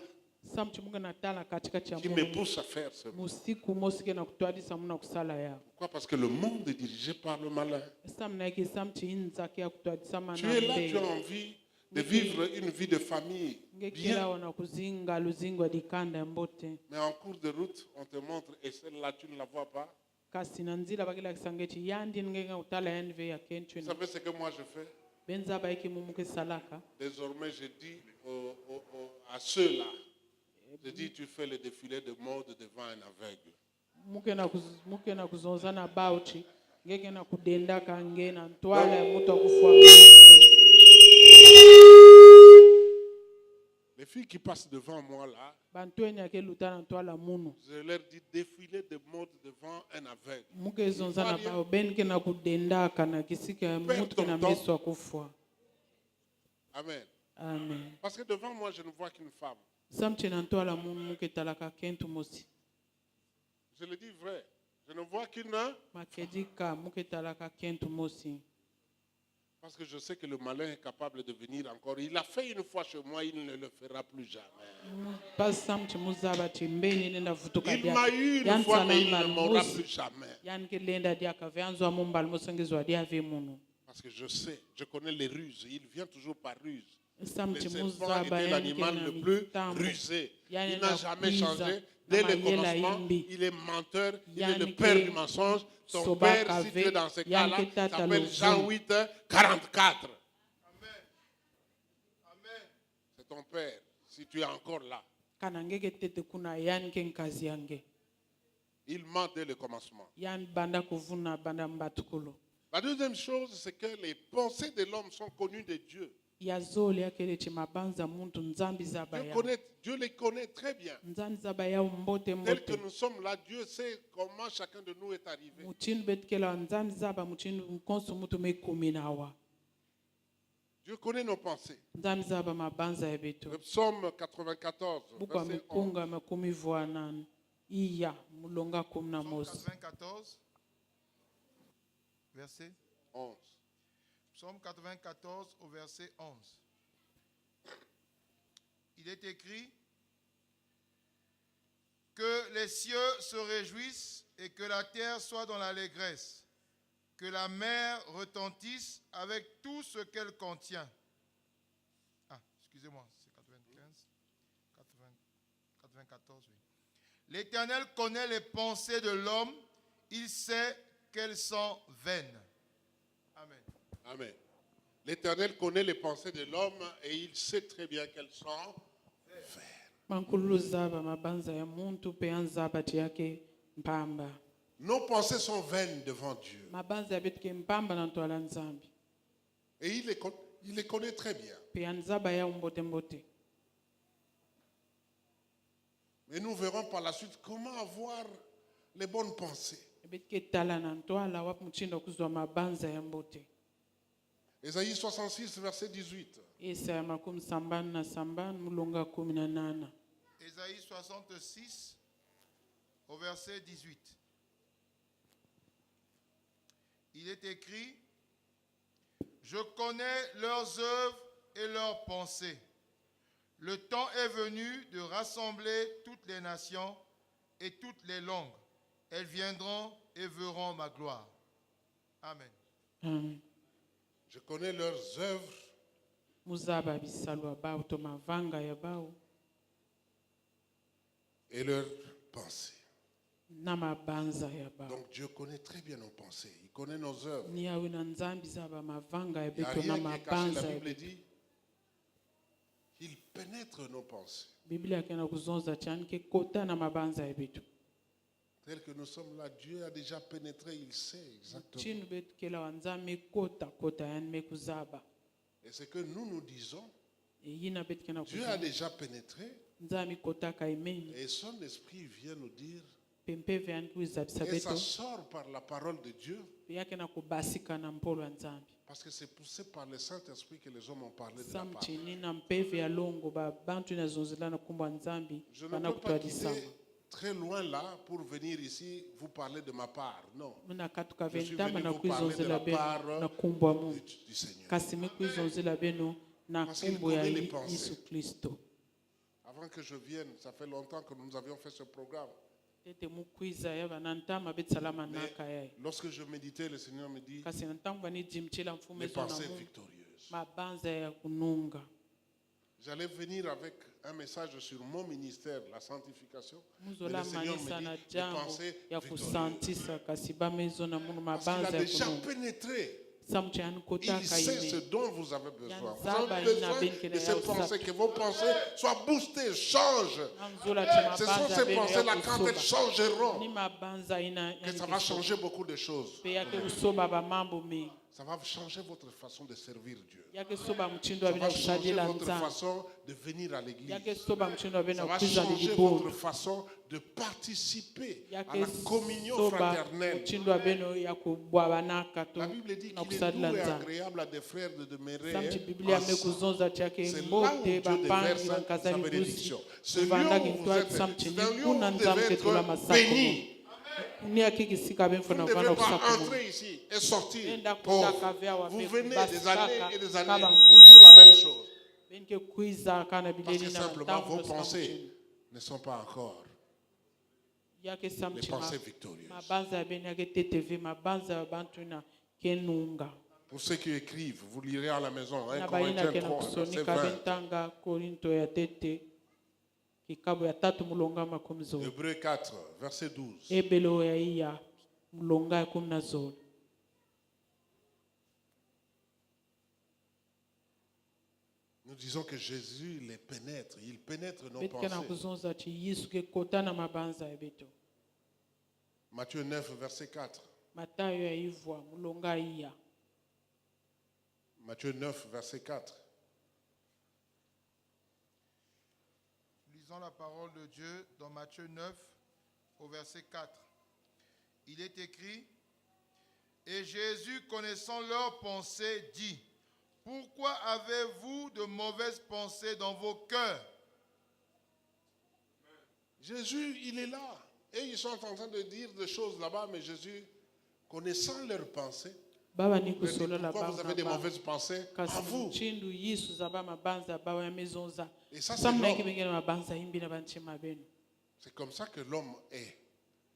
Samchi mugena tala katika cha qui me pousse à faire ce mal. musiku mosi kena kutwadisa muna kusala yao. Pourquoi? Parce que le monde est dirigé par le malin. Samna yake samchi inza kia kutwadisa Tu es là, manambe. tu as envie de vivre une vie de famille Ngekela bien. wana kuzinga luzingo dikanda mbote. Mais en cours de route, on te montre et celle-là, tu ne la vois pas. Kasi na nzila bakila kisangechi yandi ngenga utala yanve ya Vous kenchwe. savez ce que moi je fais? Benza ba yake mumuke salaka. Désormais, je dis à ceux-là, je dis, tu fais le défilé de mode devant un aveugle. Muke na kuzonza na bauchi. Ngeke na kudenda kange na ntwala ya mutu akufua mwiso. Les filles qui passent devant moi là, Bantweni yake lutana ntwala munu. je leur dis défiler de mode devant un aveugle. Muke zonza na bao benke na kudenda kana kisika ya mutu kena miso akufua. Amen. Amen. Parce que devant moi, je ne vois qu'une femme. Samche na ntwala munu muke talaka kentu mosi. Je le dis vrai. Je ne vois qu'une. Makedika muke talaka kentu mosi. Parce que je sais que le malin est capable de venir encore. Il l'a fait une fois chez moi, il ne le fera plus jamais. Il m'a eu une fois, mais il ne m'aura plus jamais. Parce que je sais, je connais les ruses. Il vient toujours par ruse. Le serpent était l'animal le plus rusé. Il n'a jamais changé. Dès le commencement, il est menteur, il est le père du mensonge. Ton père, si tu es dans ce cas-là, s'appelle Jean 8, 44. Amen. Amen. C'est ton père, si tu es encore là. Il ment dès le commencement. La deuxième chose, c'est que les pensées de l'homme sont connues de Dieu. Dieu les connaît très bien. Tel que nous sommes là, Dieu sait comment chacun de nous est arrivé. Dieu connaît nos pensées. Le psaume 94, verset 11. Psaume 94, verset 11. Psaume 94 au verset 11. Il est écrit que les cieux se réjouissent et que la terre soit dans l'allégresse, que la mer retentisse avec tout ce qu'elle contient. Ah, excusez-moi, c'est 94, oui. L'Éternel connaît les pensées de l'homme, il sait qu'elles sont vaines. Amen. Amen. L'Éternel connaît les pensées de l'homme et il sait très bien qu'elles sont vaines. Nos pensées sont vaines devant Dieu. Et il les connaît très bien. Mais nous verrons par la suite comment avoir les bonnes pensées. Ésaïe 66, verset 18. Ésaïe 66, au verset 18. Il est écrit: je connais leurs œuvres et leurs pensées. Le temps est venu de rassembler toutes les nations et toutes les langues. Elles viendront et verront ma gloire. Amen. Amen. Je connais leurs œuvres et leurs pensées. Donc Dieu connaît très bien nos pensées. Il connaît nos œuvres. Il n'y a rien qui est caché. La Bible dit qu'il pénètre nos pensées. Tel que nous sommes là, Dieu a déjà pénétré, il sait exactement. Et ce que nous disons, Dieu a déjà pénétré et son esprit vient nous dire, et ça sort par la parole de Dieu, parce que c'est poussé par le Saint-Esprit que les hommes ont parlé de la parole. Je ne peux pas quitter très loin là pour venir ici vous parler de ma part. Non. Je suis venu vous parler de la part du Seigneur. Parce qu'il connaît les pensées. Avant que je vienne, ça fait longtemps que nous avions fait ce programme. Mais lorsque je méditais, le Seigneur me dit les pensées victorieuses. J'allais venir avec un message sur mon ministère, la sanctification. Mais le Seigneur me dit les pensées victorieuses. Parce qu'il a déjà pénétré. Il sait ce dont vous avez besoin. Vous avez besoin de ces pensées, que vos pensées soient boostées, changent. Ce sont ces pensées-là, quand elles changeront, que ça va changer beaucoup de choses. Ça va changer votre façon de servir Dieu. Ça va changer votre façon de venir à l'église. Ça va changer votre façon de participer à la communion fraternelle. La Bible dit qu'il est doux et agréable à des frères de demeurer ensemble. C'est là où Dieu déverse sa bénédiction. Ce lieu où vous êtes, c'est un lieu où vous devez être bénis. Vous ne devez pas entrer ici et sortir pauvre. Vous venez des années et des années, toujours la même chose. Parce que simplement vos pensées ne sont pas encore les pensées victorieuses. Pour ceux qui écrivent, vous lirez à la maison 1 Corinthiens 3, verset 20. Hébreux 4, verset 12. Nous disons que Jésus les pénètre, il pénètre nos pensées. Matthieu 9, verset 4. Matthieu 9, verset 4. Lisons la parole de Dieu dans Matthieu 9, au verset 4. Il est écrit, « Et Jésus, connaissant leurs pensées, dit, « Pourquoi avez-vous de mauvaises pensées dans vos cœurs ?» Jésus, il est là. Et ils sont en train de dire des choses là-bas, mais Jésus, connaissant leurs pensées, Baba il ni leur dit, kusolola pourquoi vous avez des baba mauvaises pensées à kasi vous? mchindu yisu zaba mabanza bawa ya mezonza Et ça, c'est samna iki l'homme. bengena mabanza imbi na banchima benu C'est comme ça que l'homme est.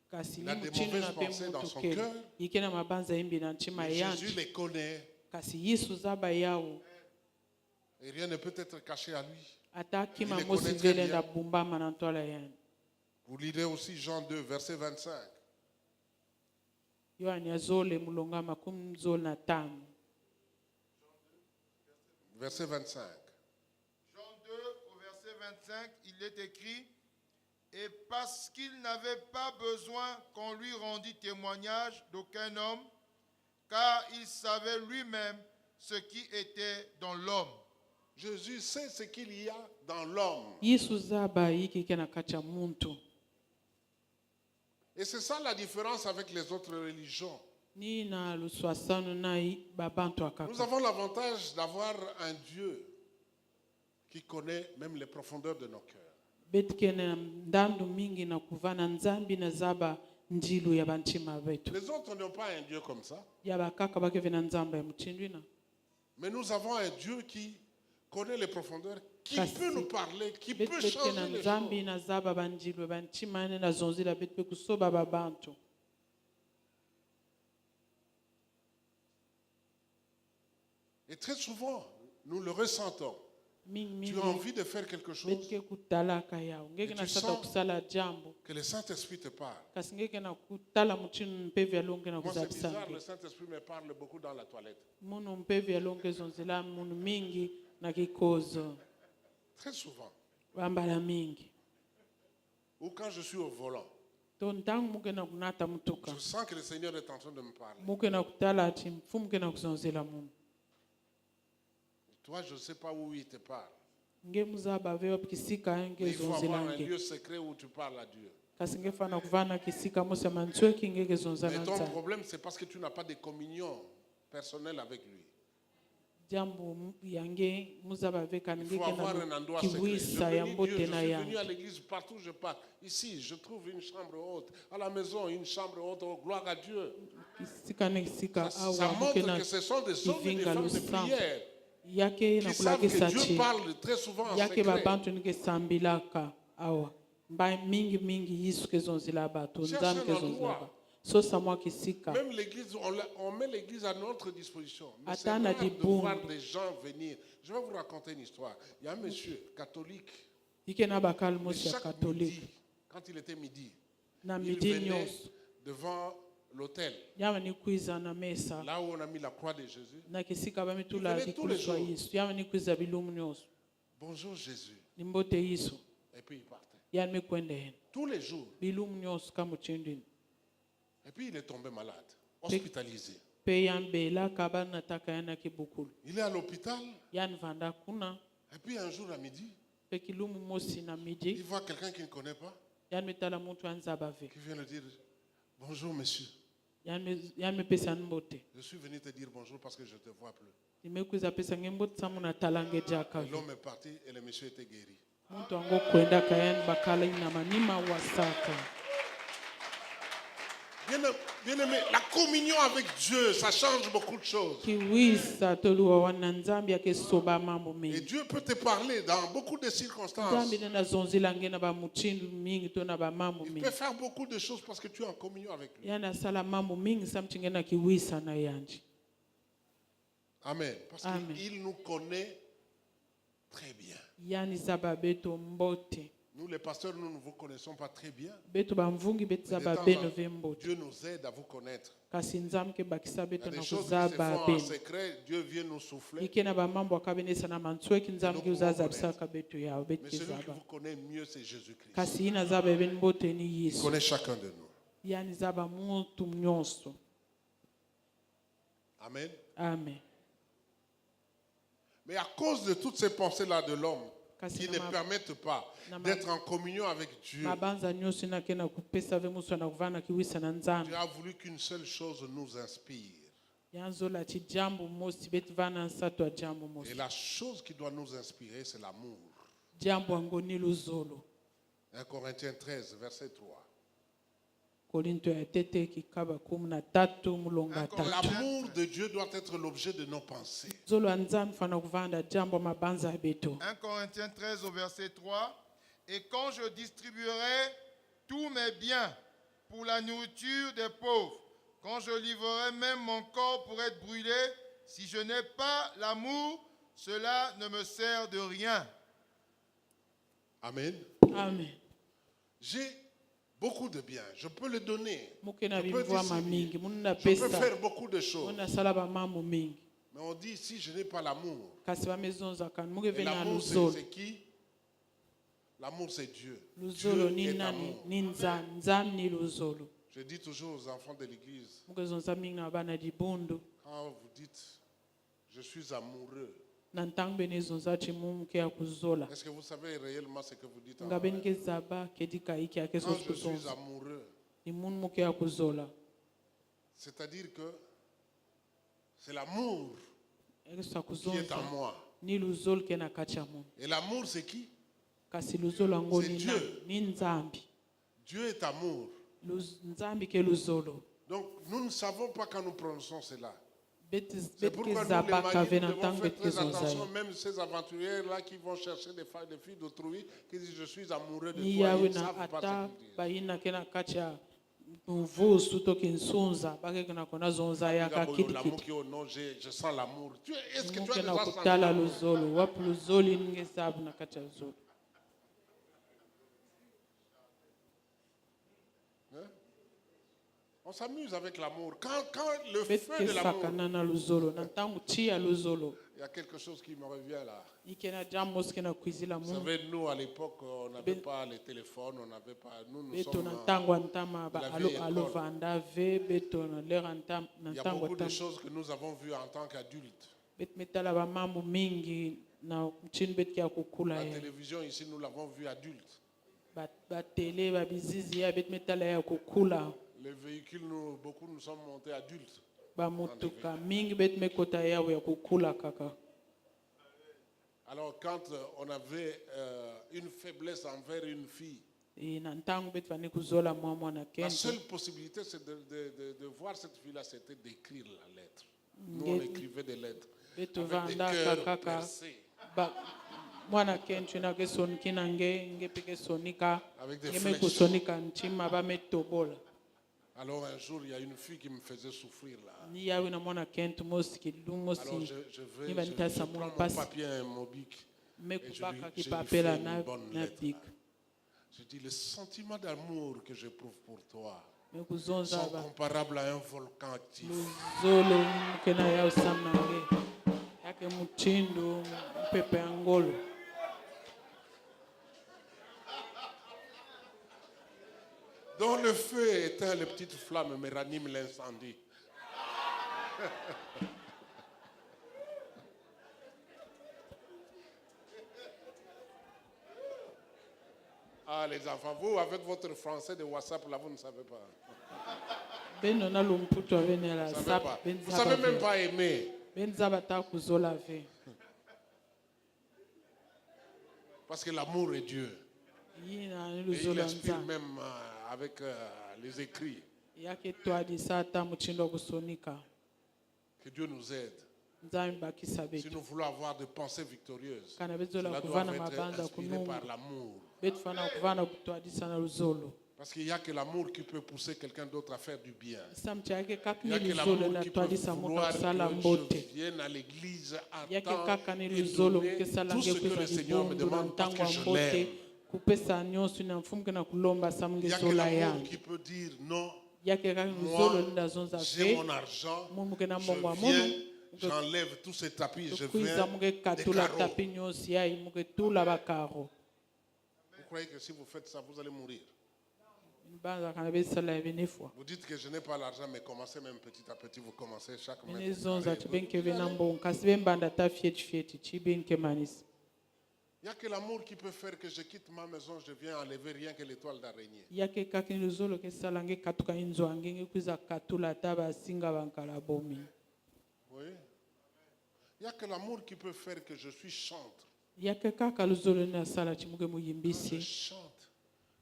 kasi Il ni a des mchindu mauvaises na pe pensées dans mutu son kele cœur. ikena mabanza imbi na nchima Et Jésus yanchi les connaît. kasi yisu zaba yawo Et rien ne peut être caché à lui. ata Il kima les mosi connaît très vele bien. nda bumbama na ntola yani Vous lirez aussi Jean 2, verset 25. yohani azole mulonga makumi zole na tano Verset 25. Jean 2, au verset 25, il est écrit, « Et parce qu'il n'avait pas besoin qu'on lui rendît témoignage d'aucun homme, car il savait lui-même ce qui était dans l'homme. » Jésus sait ce qu'il y a dans l'homme. yisu zaba iki kena kacha muntu Et c'est ça la différence avec les autres religions. ni na luswasano na babantu Nous akaka avons l'avantage d'avoir un Dieu qui connaît même les profondeurs de nos cœurs. betikene ndandu mingi na kuvana nzambi na zaba njilu ya banchima betu Les autres n'ont pas un Dieu comme ça. ya bakaka bakeve na nzamba ya mchindwina Mais nous avons un Dieu qui connaît les profondeurs, qui Kasi, peut nous parler, qui peut betikena changer les nzambi choses. na zaba banjilu banchima ne na zonzila betu kusoba babantu Et très souvent, nous le ressentons. mingi Tu as mingi envie de faire quelque chose, betike kutalaka yao ngeke Et na tu sata sens- kusala jambo que le Saint-Esprit te parle. kasi ngeke na kutala mchinu mpevi alonge na Moi, c'est bizarre, kuzabisa le Saint-Esprit me parle beaucoup dans la toilette. munu mpevi alonge zonzila munu mingi na kikozo Très souvent. bambala mingi Ou quand je suis au volant, to ntangu muke na kunata mutuka je sens que le Seigneur est en train de me parler. muke na kutala ati mfumu ke na kuzonzela munu Toi, je ne sais pas où il te parle. nge muzaba vewa kisika Mais nge il faut avoir un zonzela lieu nge secret où tu parles à Dieu. kasi nge fana kuvana kisika musema ntsweki ngeke zonzana Mais ton nzala problème, c'est parce que tu n'as pas de communion personnelle avec lui. jambo yange muzaba veka Il faut ngeke avoir un na endroit secret. kiwisa ya Je mbote na suis venu à yange l'église partout où je pars. Ici, je trouve une chambre haute. À la maison, une chambre haute. Oh, gloire à Dieu. kisika ne kisika Ça awa muke montre na que ce sont des hommes et des kivinga femmes de lusambo prière yake na qui savent kulakisa que Dieu chi parle très souvent en yake secret. babantu nike sambilaka awa mba mingi mingi yisu ke zonzela bato Cherche nzambe un ke zonzela endroit. bato sosa mwa kisika Même l'église, on met l'église à notre disposition. Mais c'est Atana rare di de voir bundu. des gens venir. Je vais vous raconter une histoire. Il y a un monsieur catholique. ike na bakali Et mosi ya chaque katolike midi, quand il était midi, na il midi venait nyonso devant l'autel, yama ni kwiza na mesa là où on a mis la croix de Jésus. na kisika bamitula Il venait tous les likuliswa jours. yisu yama ni kwiza bilumu nyonso Bonjour Jésus. ni mbote yisu Et puis il partait. yani mikwende hena Tous les jours. bilumu nyonso kamuchindini Et puis il est tombé malade, hospitalisé. pe yambelaka banataka yana kibukulu Il est à l'hôpital. yani vanda kuna Et puis un jour à midi, pe kilumu mosi na il midi voit quelqu'un qu'il ne connaît pas yani mitala mutu anzaba ve qui vient lui dire bonjour monsieur. yani mipesa mbote Je suis venu te dire bonjour parce que je ne te vois plus. nimekuiza pesa ngembote samu na talange jaka L'homme est parti et le monsieur était guéri. mtu ango kwenda kayani bakala ina manima wasaka Bien aimé, la communion avec Dieu, ça change beaucoup de choses. kiwisa toluwa wana nzambi akesoba mambo Et mingi Dieu peut te parler dans beaucoup de circonstances. nzambi nena zonzela nge na bamuchindu mingi to na bamambo Il mingi peut faire beaucoup de choses parce que tu es en communion avec lui. yani asala mambo mingi samchinge na kiwisa na yanji Amen. Parce Amen. qu'il nous connaît très bien. yani zaba beto mbote Nous, les pasteurs, nous ne vous connaissons pas très bien. beto bamvungi beti Mais de zaba temps beno en ve temps, mbote Dieu nous aide à vous connaître. kasi nzambe ke bakisa Il y a beto des na choses qui se font kuzaba en beno secret. Dieu vient nous souffler. ike na bamambo akabenesa na mantsweki nzambe Nous ke pouvons uzazabisaka beto yao beti Mais ke celui qui zaba vous connaît mieux, c'est Jésus-Christ. kasi ina zaba eben mbote ni Il yisu connaît chacun de nous. yani zaba mutu nyonso Amen. amen Mais à cause de toutes ces pensées-là de l'homme, qui ne permettent pas d'être en communion avec Dieu. Dieu a voulu qu'une seule chose nous inspire. Et la chose qui doit nous inspirer, c'est l'amour. 1 Corinthiens 13, verset 3. L'amour de Dieu doit être l'objet de nos pensées. 1 Corinthiens 13 au verset 3. Et quand je distribuerai tous mes biens pour la nourriture des pauvres, quand je livrerai même mon corps pour être brûlé, si je n'ai pas l'amour, cela ne me sert de rien. Amen. Amen. J'ai beaucoup de biens. Je peux le donner. Je peux faire beaucoup de choses. Mais on dit, si je n'ai pas l'amour, et l'amour c'est qui? L'amour c'est Dieu. Dieu est amour. Je dis toujours aux enfants de l'église, quand vous dites, je suis amoureux, est-ce que vous savez réellement ce que vous dites en vrai? Quand je suis amoureux, c'est-à-dire que c'est l'amour qui est en moi. Et l'amour c'est qui? C'est Dieu. Dieu est amour. Donc nous ne savons pas quand nous prononçons cela. C'est pourquoi nous, les maris, nous devons faire très attention, même ces aventuriers-là qui vont chercher des filles d'autrui, qui disent je suis amoureux de toi, ils ne savent pas ce qu'ils disent. L'amour qui est au nom, je sens l'amour. Est-ce que tu as déjà senti l'amour? On s'amuse avec l'amour. Quand le feu de l'amour, il y a quelque chose qui me revient là. Vous savez, nous à l'époque, on n'avait pas les téléphones, on n'avait pas. Nous sommes la vieille école. Il y a beaucoup de choses que nous avons vues en tant qu'adultes. La télévision ici, nous l'avons vue adulte. Les véhicules, beaucoup nous sommes montés adultes. Alors quand on avait une faiblesse envers une fille, la seule possibilité c'est de voir cette fille-là, c'était d'écrire la lettre. Nous on écrivait des lettres avec des cœurs percés. Avec des flèches. Alors un jour, il y a une fille qui me faisait souffrir là. Alors je prends mon papier à un mobique et je lui fais une bonne lettre. Je dis, le sentiment d'amour que j'éprouve pour toi sont comparables à un volcan actif. Dont le feu éteint les petites flammes mais ranime l'incendie. Ah les enfants, vous avec votre français de WhatsApp là, vous ne savez pas. Vous ne savez pas. Vous ne savez même pas aimer. Parce que l'amour est Dieu. Et il inspire même avec les écrits. Que Dieu nous aide. Si nous voulons avoir des pensées victorieuses, cela doit être inspiré par l'amour. Parce qu'il n'y a que l'amour qui peut pousser quelqu'un d'autre à faire du bien. Il n'y a que l'amour qui peut vouloir que je vienne à l'église à temps et donner tout ce que le Seigneur me demande parce que je l'aime. Il y a que l'amour qui peut dire non. Moi, j'ai mon argent, je viens, j'enlève tous ces tapis, je viens des carreaux. Vous croyez que si vous faites ça, vous allez mourir? Vous dites que je n'ai pas l'argent, mais commencez même petit à petit, vous commencez chaque mois. Il n'y a que l'amour qui peut faire que je quitte ma maison, je viens enlever rien que l'étoile d'araignée. Yake kakini luzolo ke salange katuka inzo angenge kuza katula taba singa bankala bomi. Oui. Il n'y a que l'amour qui peut faire que je suis chantre. Yake kaka luzolo na sala chimuke Quand je muyimbisi. chante,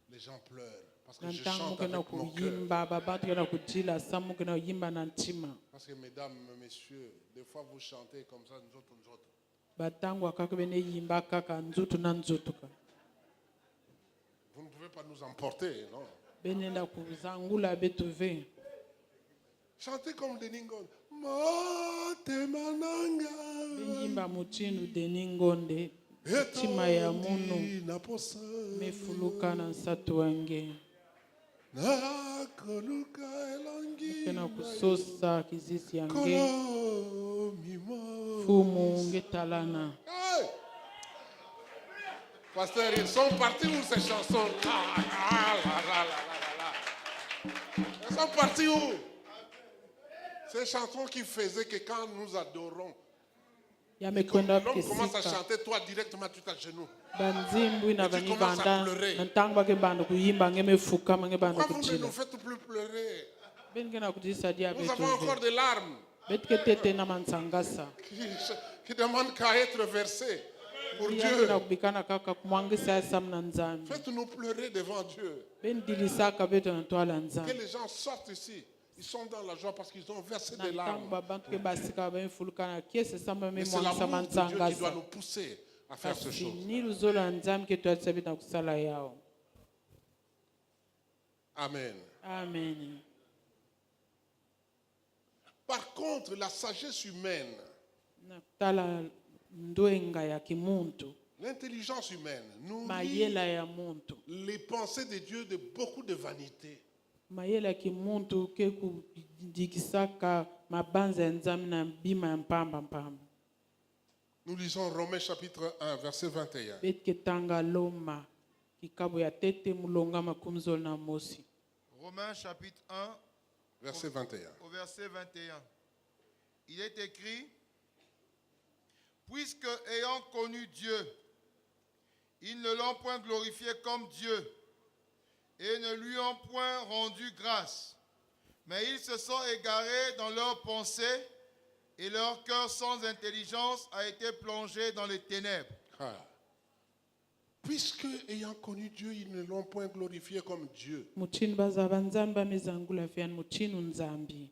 les gens pleurent. Parce que je Nantangu chante kena avec mon cœur. kuyimba babantu kena kujila samu kena yimba na ntima. Parce que mesdames, messieurs, des fois vous chantez comme ça, nous autres. Batangu akaka bene yimba kaka nzutu na nzutuka. Vous ne pouvez pas nous emporter, non? Benenda kuzangula betuve. Chantez comme Deningon. Motemananga. Benyimba muchinu deningonde. Chima ya munu. Mefuluka na nsatu wange. Kena kusosa kizisi yange. Fumu ngetalana. Pasteur, ils sont partis où ces chansons? Elles sont partis où? Ces chansons qui faisaient que quand nous adorons, l'homme commence à chanter, toi directement tu t'agenouilles. Banzimbu na Et tu bani commences à banda pleurer. ntangwa ke bandu kuyimba ngeme fuka mange bandu Pourquoi vous ne kujila nous faites plus pleurer? bengena kujisa dia Nous avons encore betuve des larmes betke tete na mansangasa qui demandent qu'à être versées pour Dieu. yangena kubikana kaka kumwangisa samna nzambi Faites-nous pleurer devant Dieu. bendilisaka beto na twala Que nzambi les gens sortent ici. Ils sont dans la joie parce qu'ils ont versé des na larmes. ntango babantu ke basika bemfuluka na kiese samba Mais c'est memwangisa l'amour de Dieu qui doit mansangasa nous pousser à faire ces kasi choses. ni luzolo ya nzambi ke twatisa beta kusala yao. Amen. Amen. Par contre, la sagesse humaine, Nakutala ndwenga ya kimuntu l'intelligence humaine, nous mayela ya muntu les pensées de Dieu de beaucoup de vanité. mayela kimuntu ke kudikisaka mabanza ya nzambi na bima ya mpamba. Nous lisons Romains chapitre 1, verset 21. Betke tanga loma kikabo ya tete mulonga makumzol na mosi. Romains chapitre 1, Verset 21. au verset 21. Il est écrit, puisque ayant connu Dieu, ils ne l'ont point glorifié comme Dieu et ne lui ont point rendu grâce, mais ils se sont égarés dans leurs pensées et leur cœur sans intelligence a été plongé dans les ténèbres. Ah. Puisque, ayant connu Dieu, ils ne l'ont point glorifié comme Dieu. Muchini bazaba nzambi bamezangula fiani muchinu nzambi.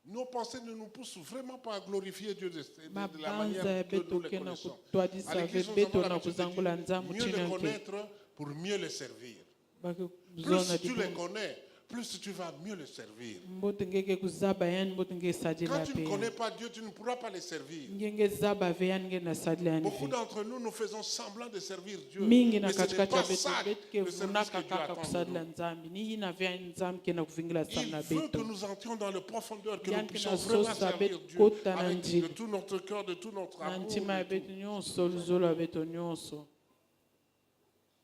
Nos pensées ne nous poussent vraiment pas à glorifier Dieu de la Mabanza manière ya que nous beto le kena connaissons. kutwadisa À l'église, nous beto avons na l'habitude de kuzangula dire, nzambi mieux muchinu les yanke. connaître pour mieux les servir. Plus Zona tu dibu les connais, plus tu vas mieux les servir. mbote ngeke kuzaba yani mbote ngeke Quand sadila tu ne pe. connais pas Dieu, tu ne pourras pas les servir. Ngenge zaba ve yani ngeke na sadila yani. Beaucoup d'entre nous, nous faisons semblant de servir Dieu. Mingi na Mais ce n'est katikati pas ya beto ça betke le service vunaka que Dieu kaka attend de kusadila nous. nzambi ni ina vya nzambi kena kuvingila Il samna veut que beto. nous entrions dans le profondeur, que Yann nous que puissions na vraiment sosa servir bet Dieu kota na avec njili. de tout notre cœur, de tout notre Na amour. ntima ya de beto tout. nyonso luzolo ya beto nyonso.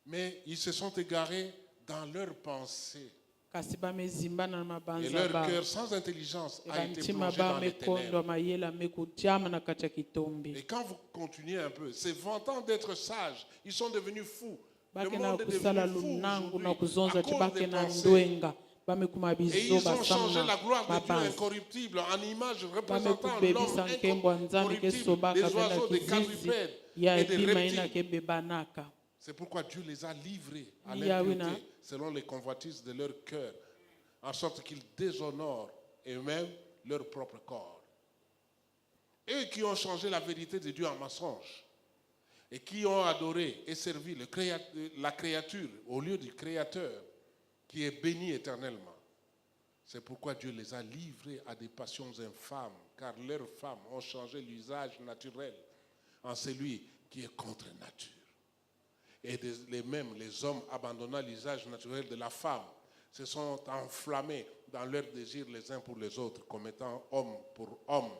Mais ils se sont égarés dans leurs pensées. Kasi bamezimba na Et mabanza leur ba. cœur sans intelligence a été Bantima plongé ba dans les mekondo ténèbres. mayela mekutiama na kati ya kitombi. Et quand vous continuez un peu, c'est vantant d'être sages, ils sont devenus fous. Le Bake na monde est kusala devenu fou lunangu na aujourd'hui kuzonza à ti cause bake des na pensées. ndwenga bamekuma Et bizo ils ont changé basamna la gloire de Dieu mabanza. incorruptible en image représentant Bamekubebisa l'homme nkembo ya nzambi ke incorruptible, sobaka des bela oiseaux, des kizizi quadrupèdes ya et des bima ina reptiles. ke bebanaka. C'est pourquoi Dieu les a livrés à Yahweh l'impureté na- selon les convoitises de leur cœur, en sorte qu'ils déshonorent eux-mêmes leur propre corps. Eux qui ont changé la vérité de Dieu en mensonge et qui ont adoré et servi la créature au lieu du Créateur qui est béni éternellement. C'est pourquoi Dieu les a livrés à des passions infâmes, car leurs femmes ont changé l'usage naturel en celui qui est contre nature. Et les hommes abandonnant l'usage naturel de la femme se sont enflammés dans leurs désirs les uns pour les autres, commettant homme pour homme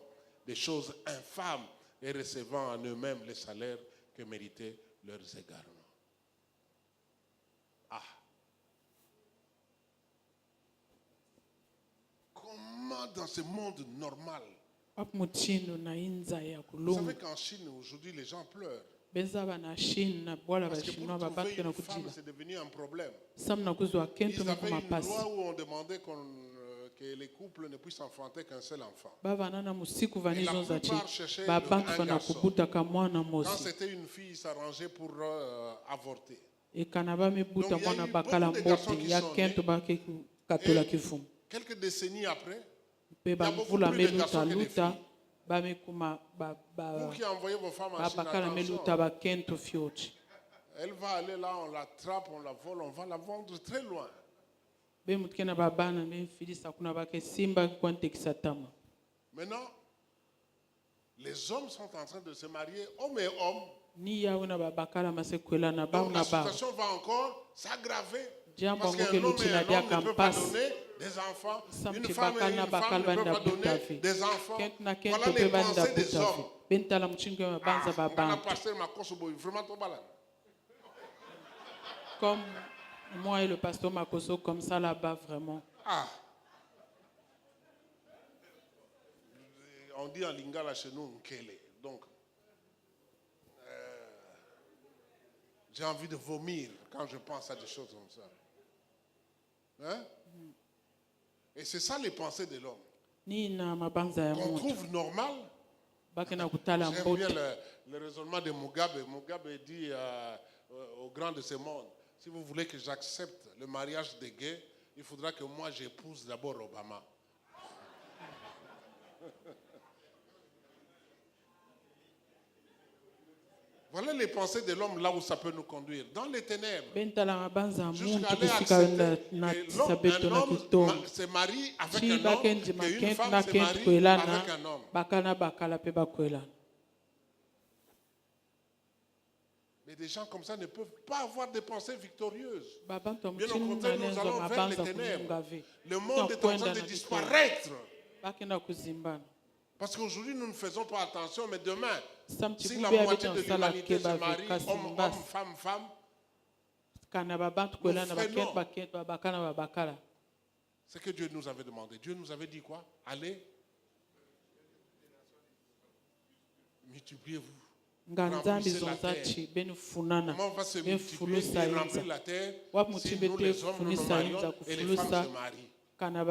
des choses infâmes et recevant en eux-mêmes les salaires que méritaient leurs égarements. Ah! Comment dans ce monde normal? Muchino na inza ya Vous kulungu. savez qu'en Chine, aujourd'hui, les gens pleurent. benza na Chine na bwala ba Parce que chinois pour ba trouver batke na une femme, kujila c'est devenu un problème. samna kuzwa kento Ils na avaient kuma une pasi loi où on demandait que les couples ne puissent enfanter qu'un seul enfant. bavana na musiku Et la vanizonza chi plupart cherchaient ba un bantu fana garçon. kubutaka mwana Quand mosi c'était une fille, ils s'arrangeaient pour avorter. ekana bamibuta Donc, il y a mwana eu bakala beaucoup de garçons mbote qui ya sont kento nés. bake katola Et kifumu quelques décennies après, mpe il y a beaucoup bamvula plus de garçons meluta que de luta filles. bamikuma Vous qui envoyez vos femmes en Chine, bakala meluta attention. bakento fiochi Elle va aller là, on l'attrape, on la vole, on va la vendre très loin. bemutuke na babana bemfilisa kuna bake simba kwantekisa tama Maintenant, les hommes sont en train de se marier, hommes et hommes. ni yawe na babakala masekwela na bamu Donc na la bamu situation va encore s'aggraver. jambo Parce ngoke qu'un homme luti et na un dia homme ne peuvent pas kampasi donner des enfants. Une samti femme et bakal na une femme bakal ne peuvent banda pas donner butafi des enfants. kent na kento Voilà pe les banda pensées des butafi hommes. bentala mchingo ya banza Ah, babantu pasteur Makoso Boy, vraiment trop malade. comme moi et le pasteur Makoso comme ça là-bas vraiment Ah. On dit en lingala chez nous Nkele. Donc, j'ai envie de vomir quand je pense à des choses comme ça. Hein? Et c'est ça les pensées de l'homme. ni na mabanza ya Qu'on mutu trouve normal. bake na kutala J'aime bien mbote le raisonnement de Mugabe. Mugabe dit au grand de ce monde, si vous voulez que j'accepte le mariage des gays, il faudra que moi j'épouse d'abord Obama. Voilà les pensées de l'homme là où ça peut nous conduire. Dans les ténèbres. bentala mabanza ya Jusqu'à muntu aller kusika accepter na que tisa beto un na homme kitongo se marie avec ti un homme bakenji et une makent femme na se kent marie kwelana avec un homme. bakana bakala pe bakwelana Mais des gens comme ça ne peuvent pas avoir des pensées victorieuses. babantu ya Bien au mutini contraire, nous manenzo allons vers les mabanza ténèbres. kunyunga ve Le monde est en train de disparaître. bakenda kuzimbana Parce qu'aujourd'hui, nous ne faisons pas attention, mais demain, samti si la bube moitié abeta de nsala l'humanité se keba marie, ve kasi homme, homme, mbasi femme, femme, kana babantu kwelana freinons. bakent bakent babakana babakala c'est que Dieu nous avait demandé. Dieu nous avait dit quoi? Allez, multipliez-vous. nga nzambe Remplissez la zonza terre. chi benifunana Comment on va se befulusa multiplier et inza remplir la terre wapi muti si nous, bete les hommes, nous nous funisa inza marions et les femmes kufulusa se marient? kana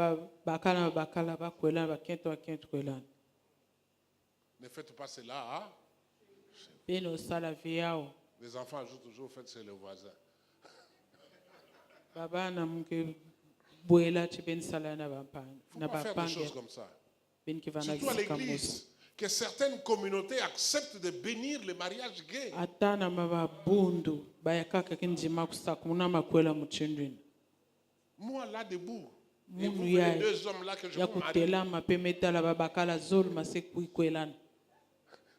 bakana babakala bakwelana bakent bakent kwelana Ne faites pas cela, hein? beno osala ve yawo Les enfants ajoutent toujours, faites c'est le voisin. babana muke boyela chi benisala na Il ne faut pas faire des choses comme ça. benikivana Surtout à bisika mosi l'église, que certaines communautés acceptent de bénir les mariages gays. ata na mababundu bayakaka kinjima kusakumuna makwela muchindwini Moi, là, debout, et vous munu voyez deux hommes là que je ya vous marie. kutelama pe metala babakala zoluma se kuikwelana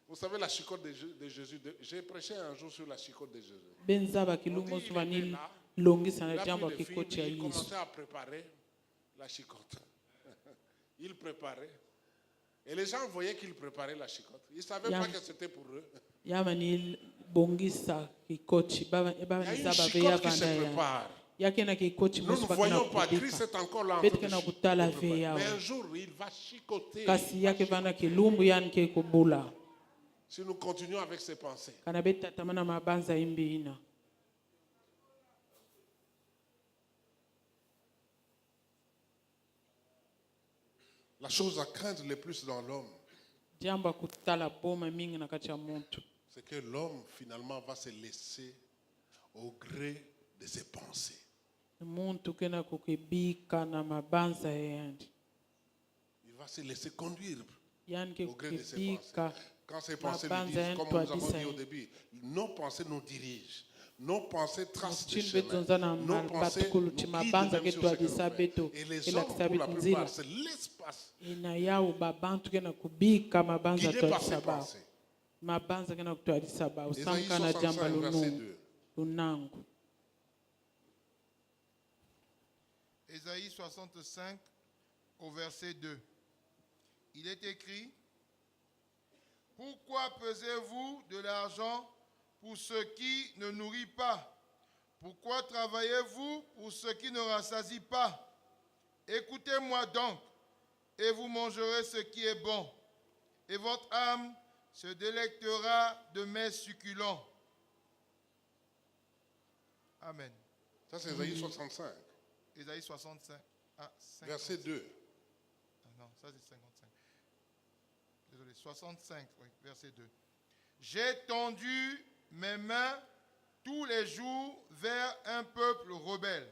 Vous savez la chicotte de Jésus. J'ai prêché un jour sur la chicotte de Jésus. benza kilumo suvani longisa na Il a jambo pris des kikochi filles, ya il Yesu commençait à préparer la chicotte. Il préparait. Et les gens voyaient qu'il préparait la chicotte. Ils ne savaient pas que c'était pour eux. yamani bongisa kikochi baba Il y a une niza bave chicotte qui se yavanda ya prépare. yake na kikochi Nous ne mosi voyons bakina pas. Christ kudika est encore là en Peut-être train que na de kutala préparer. ve yawo Mais un jour, il va chicoter. kasi yake vana kilumbu yani ke kubula Si nous continuons avec ces pensées. kana betatamana mabanza imbina La chose à craindre le plus dans l'homme, jambo ya kutala boma mingi na kati ya muntu c'est que l'homme finalement va se laisser au gré de ses pensées. muntu kena kukibika na mabanza yandi Il va se laisser conduire yani ke au gré de ses kukibika pensées. Quand ces pensées nous mabanza disent, yantu comme nous avons dit adisa au début, nos pensées nous dirigent. Nos pensées tracent des chini chemins. betonza na Nos pensées batukulu nous chi guident mabanza même ke sur ce que nous twadisa faisons. beto Et les ela hommes, pour kisabi la nzila plupart, se laissent passer, ina yawo babantu kena kubika mabanza guidés par twadisa ces bao pensées. mabanza kena kutwadisa bao Ésaïe sanka na 65, jamba verset 2. lunangu Ésaïe 65 au verset 2. Il est écrit: Pourquoi pesez-vous de l'argent pour ce qui ne nourrit pas? Pourquoi travaillez-vous pour ce qui ne rassasie pas? Écoutez-moi donc, et vous mangerez ce qui est bon, et votre âme se délectera de mets succulents. Amen. Ça, c'est Ésaïe 65. Ésaïe 65. Ah, 55. Verset 2. Ah non, ça c'est 55. Désolé, 65, oui, verset 2. J'ai tendu mes mains tous les jours vers un peuple rebelle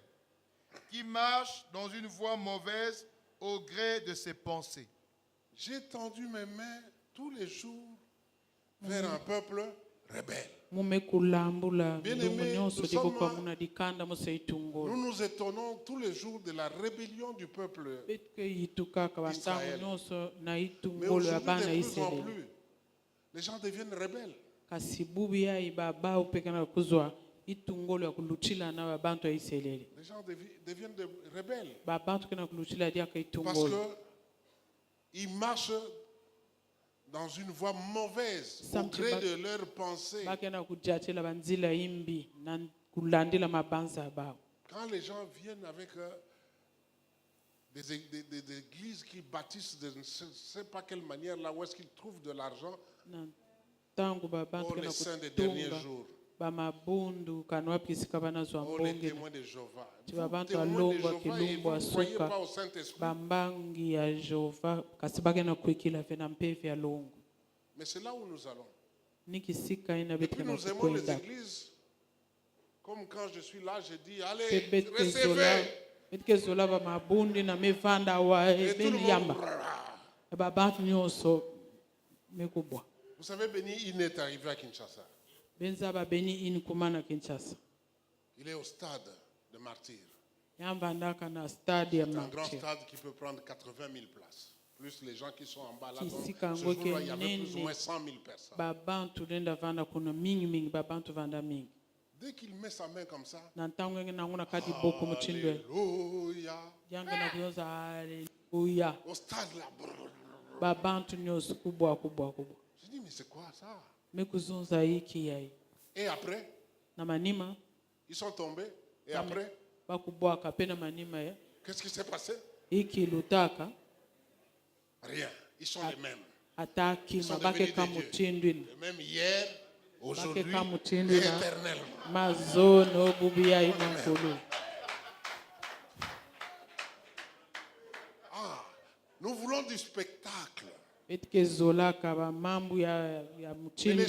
qui marche dans une voie mauvaise au gré de ses pensées. J'ai tendu mes mains tous les jours vers un peuple rebelle. Bien-aimés, nous nous étonnons tous les jours de la rébellion du peuple d'Israël. Mais aujourd'hui, de plus en plus, les gens deviennent rebelles. Les gens deviennent rebelles. Parce qu'ils marchent dans une voie mauvaise au gré de leurs pensées. Quand les gens viennent avec des églises qui bâtissent de ne sais pas quelle manière, là où est-ce qu'ils trouvent de l'argent pour les saints des derniers jours. Oh, les témoins de Jéhovah. Vous, témoins de Jéhovah, et vous ne croyez pas au Saint-Esprit. Mais c'est là où nous allons. Et puis nous aimons les églises. Comme quand je suis là, je dis, allez, recevez. Et tout le monde. Vous savez, Béni In est arrivé à Kinshasa. Il est au stade de martyr. C'est un grand stade qui peut prendre 80 000 places. Plus les gens qui sont en bas là. Ce jour-là, il y avait plus ou moins 100 000 personnes. Dès qu'il met sa main comme ça, Alléluia. Au stade là. Je dis, mais c'est quoi ça? Et après, ils sont tombés. Et après, qu'est-ce qui s'est passé? Rien. Ils sont les mêmes. Ils sont devenus des dieux. Et même hier, aujourd'hui, éternellement. Nous voulons du spectacle. Mais les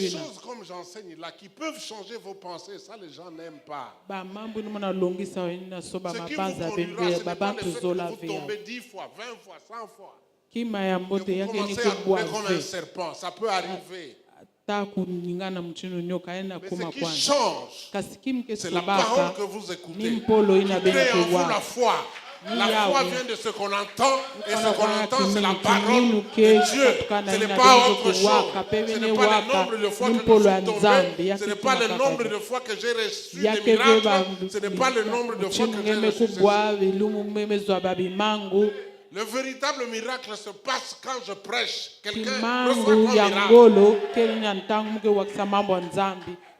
choses comme j'enseigne là, qui peuvent changer vos pensées, ça les gens n'aiment pas. Ce qui vous conduira, ce n'est pas le fait que vous tombez 10 fois, 20 fois, 100 fois. Que vous commencez à courir comme un serpent, ça peut arriver. Mais ce qui change, c'est la parole que vous écoutez. Qui crée en vous la foi. La foi vient de ce qu'on entend, et ce qu'on entend, c'est la parole de Dieu. Ce n'est pas autre chose. Ce n'est pas le nombre de fois que je suis tombé. Ce n'est pas le nombre de fois que j'ai reçu des miracles. Ce n'est pas le nombre de fois que j'ai reçu ceci. Le véritable miracle se passe quand je prêche. Quelqu'un reçoit un miracle.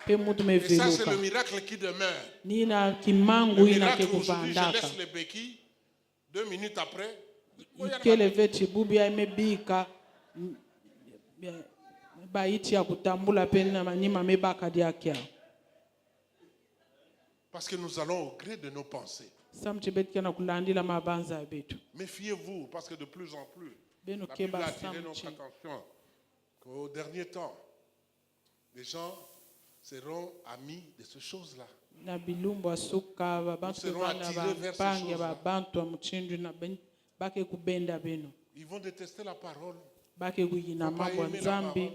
Et ça, c'est le miracle qui demeure. Le miracle aujourd'hui, je laisse les béquilles. 2 minutes après, parce que nous allons au gré de nos pensées. Méfiez-vous, parce que de plus en plus, la Bible a attiré notre attention qu'au dernier temps, les gens seront amis de ces choses-là. Nous serons attirés vers ces choses-là. Ils vont détester la parole. Ils vont pas aimer la parole.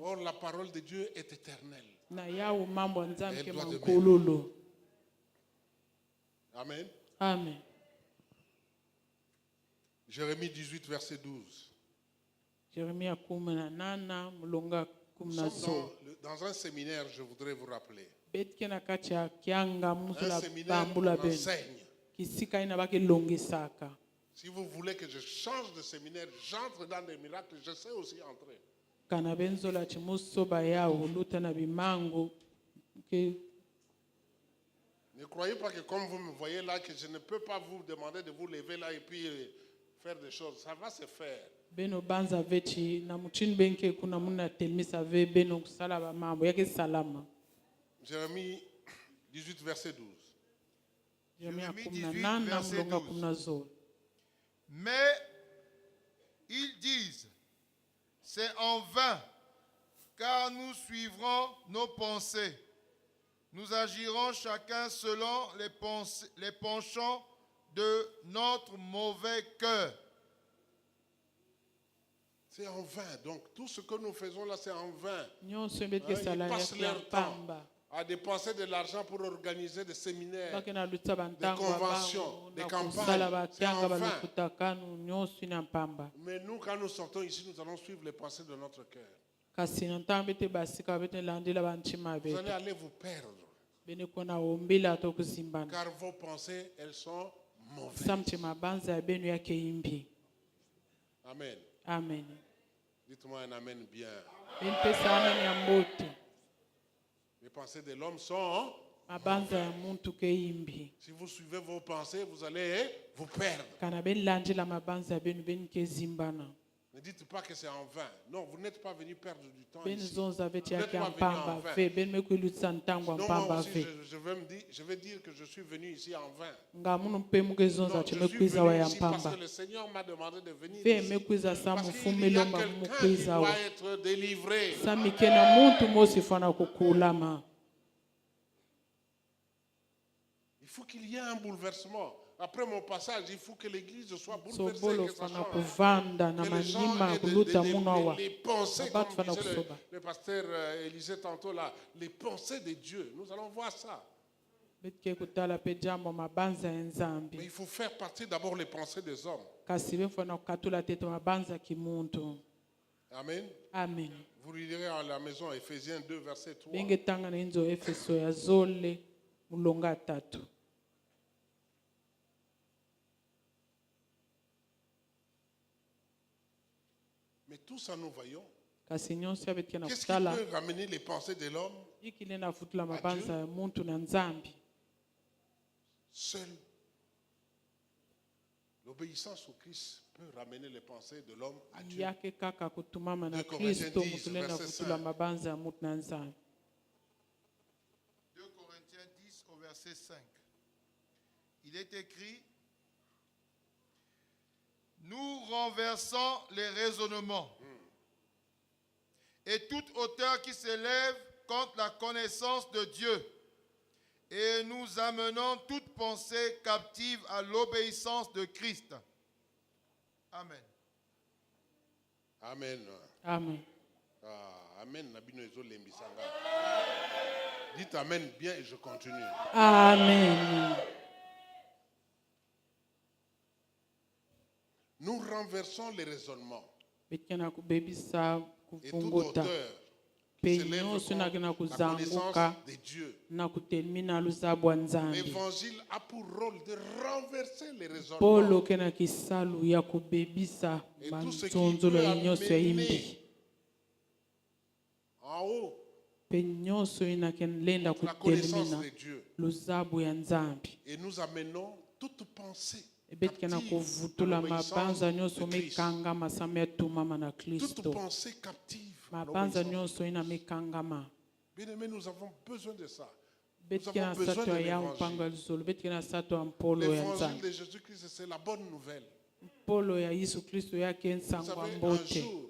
Or, la parole de Dieu est éternelle. Elle doit demeurer. Amen. Amen. Jérémie 18, verset 12. Nous sommes dans un séminaire, je voudrais vous rappeler. Un séminaire où on enseigne. Si vous voulez que je change de séminaire, j'entre dans des miracles, je sais aussi entrer. Ne croyez pas que comme vous me voyez là, que je ne peux pas vous demander de vous lever là et puis faire des choses. Ça va se faire. Jérémie 18, verset 12. Jérémie 18, verset 12. Mais ils disent, c'est en vain, car nous suivrons nos pensées. Nous agirons chacun selon les penchants de notre mauvais cœur. C'est en vain. Donc tout ce que nous faisons là, c'est en vain. Ils passent leur temps à dépenser de l'argent pour organiser des séminaires, des conventions, des campagnes. C'est en vain. Mais nous, quand nous sortons ici, nous allons suivre les pensées de notre cœur. Vous allez aller vous perdre. Car vos pensées, elles sont mauvaises. Amen. Amen. Dites-moi un amen bien. Les pensées de l'homme sont... Si vous suivez vos pensées, vous allez vous perdre. Ne dites pas que c'est en vain. Non, vous n'êtes pas venu perdre du temps ici. Vous n'êtes pas venu en vain. Non, moi aussi, je vais dire que je suis venu ici en vain. Non, je suis venu ici parce que le Seigneur m'a demandé de venir ici. Parce qu'il y a quelqu'un qui doit être délivré. Il faut qu'il y ait un bouleversement. Après mon passage, il faut que l'église soit bouleversée, que ça change. Que les gens aient les pensées, comme disait le pasteur Élisée tantôt là, les pensées de Dieu. Nous allons voir ça. Mais il faut faire partie d'abord les pensées des hommes. Amen. Amen. Vous lirez à la maison Ephésiens 2, verset 3. Mais tout ça, nous voyons. Qu'est-ce qui peut ramener les pensées de l'homme à Dieu? Seul l'obéissance au Christ peut ramener les pensées de l'homme à Dieu. 2 Corinthiens 10, verset 5. 2 Corinthiens 10 au verset 5. Il est écrit: nous renversons les raisonnements et toute hauteur qui s'élève contre la connaissance de Dieu, et nous amenons toute pensée captive à l'obéissance de Christ. Amen. Amen. Amen. Amen. Dites amen bien et je continue. Amen. Nous renversons les raisonnements et toute hauteur qui s'élève contre la connaissance de Dieu. L'évangile a pour rôle de renverser les raisonnements. Et tout ce qui peut amener en haut la connaissance de Dieu. Et nous amenons toute pensée captive à l'obéissance de Christ. Toute pensée captive à l'obéissance de Christ. Bien-aimés, nous avons besoin de ça. Nous avons besoin de l'évangile. L'évangile de Jésus-Christ, c'est la bonne nouvelle. Vous savez, un jour,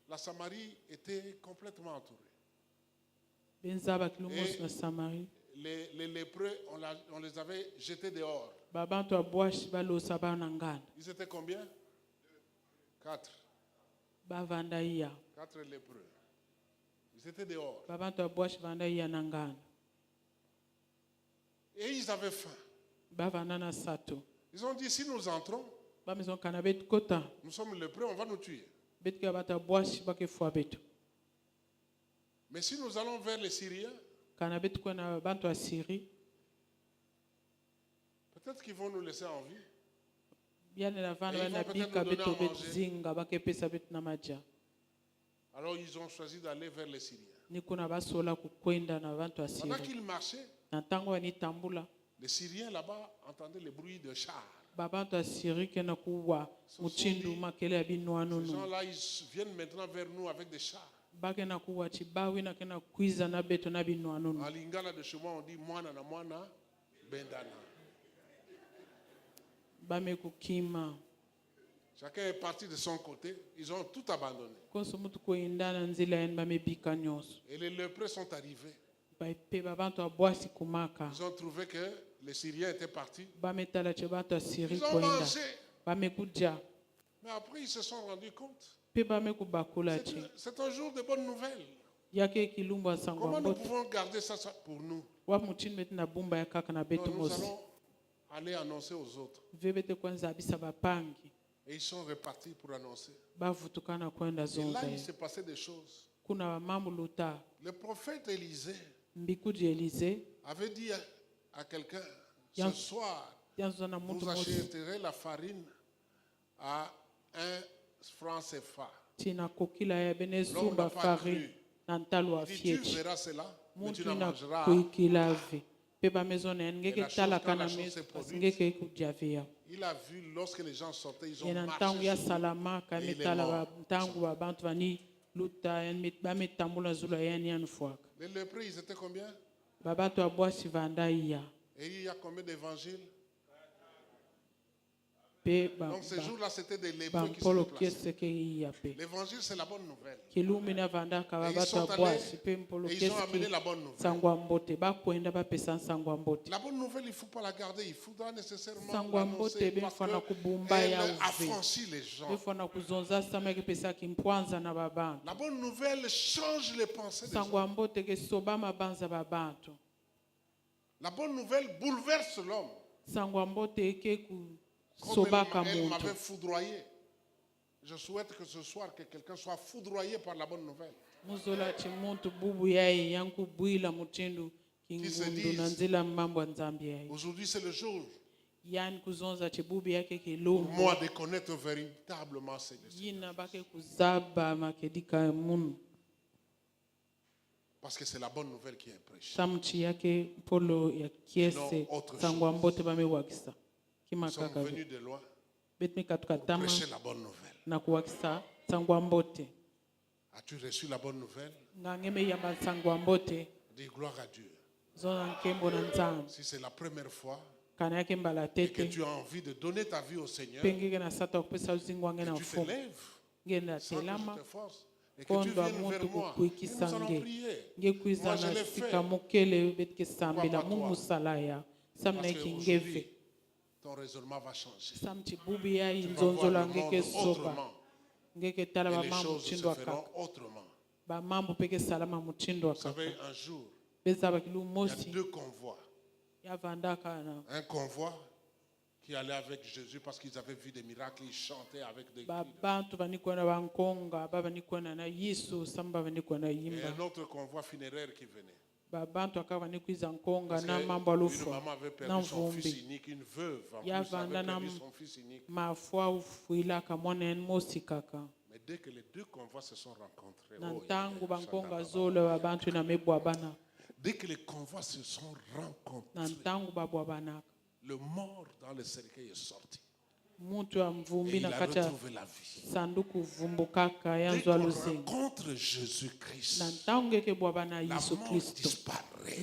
la Samarie était complètement entourée. Et les lépreux, on les avait jetés dehors. Ils étaient combien? 4. 4 lépreux. Ils étaient dehors. Et ils avaient faim. Ils ont dit, si nous entrons, nous sommes lépreux, on va nous tuer. Mais si nous allons vers les Syriens, peut-être qu'ils vont nous laisser en vie. Et ils vont peut-être nous donner à manger. Alors ils ont choisi d'aller vers les Syriens. Pendant qu'ils marchaient, les Syriens là-bas entendaient le bruit de chars. Ces gens-là, ils viennent maintenant vers nous avec des chars. bakena kuwa chibawi na kena kuiza na beto na binwanunu. En lingala de chez moi, on dit mwana na mwana bendana. Bame kukima. Chacun est parti de son côté. Ils ont tout abandonné. Koso mutu kuindana nzila en bame bika nyonso. Et les lépreux sont arrivés. Ils ont trouvé que les Syriens étaient partis. Ils ont mangé. Mais après, ils se sont rendus compte. C'est un jour de bonnes nouvelles. Comment nous pouvons garder ça pour nous? Donc nous allons aller annoncer aux autres. Et ils sont repartis pour annoncer. Et là, il s'est passé des choses. Le prophète Élisée avait dit à quelqu'un, ce soir, vous achèterez la farine à 1 franc CFA. L'homme n'a pas cru. Il dit, tu verras cela, mais tu n'en mangeras. Et la chose s'est produite. Il a vu lorsque les gens sortaient, ils ont marché sur lui. Les lépreux, ils étaient combien? Et il y a combien d'évangiles? Donc ce jour-là, c'était des lépreux qui se déplaçaient. L'évangile, c'est la bonne nouvelle. Et ils sont allés et ils ont amené la bonne nouvelle. La bonne nouvelle, il ne faut pas la garder. Il faudra nécessairement l'annoncer parce qu'elle affranchit les gens. La bonne nouvelle change les pensées des gens. La bonne nouvelle bouleverse l'homme. Comme elle m'avait foudroyé. Je souhaite que ce soir que quelqu'un soit foudroyé par la bonne nouvelle. Qui se disent, aujourd'hui c'est le jour pour moi de connaître véritablement ces parce que c'est la bonne nouvelle qui est prêchée. Nous sommes venus de loin pour prêcher la bonne nouvelle. As-tu reçu la bonne nouvelle? Dis gloire à Dieu. Si c'est la première fois et que tu as envie de donner ta vie au Seigneur, que tu te lèves sans que je te force et que tu viennes vers moi, et nous allons prier. Moi je l'ai fait. Parce qu'aujourd'hui, ton raisonnement va changer. Tu vas voir le monde autrement. Et les choses se feront autrement. Vous savez, un jour, il y a 2 convois. Un convoi qui allait avec Jésus parce qu'ils avaient vu des miracles, ils chantaient avec des cris. Et un autre convoi funéraire qui venait. Parce une maman avait perdu son fils unique, une veuve en plus avait perdu son fils unique. Mais dès que les 2 convois se sont rencontrés, dès que les convois se sont rencontrés, le mort dans le cercueil est sorti. Et il a retrouvé la vie. Dès qu'on rencontre Jésus-Christ, la mort disparaît.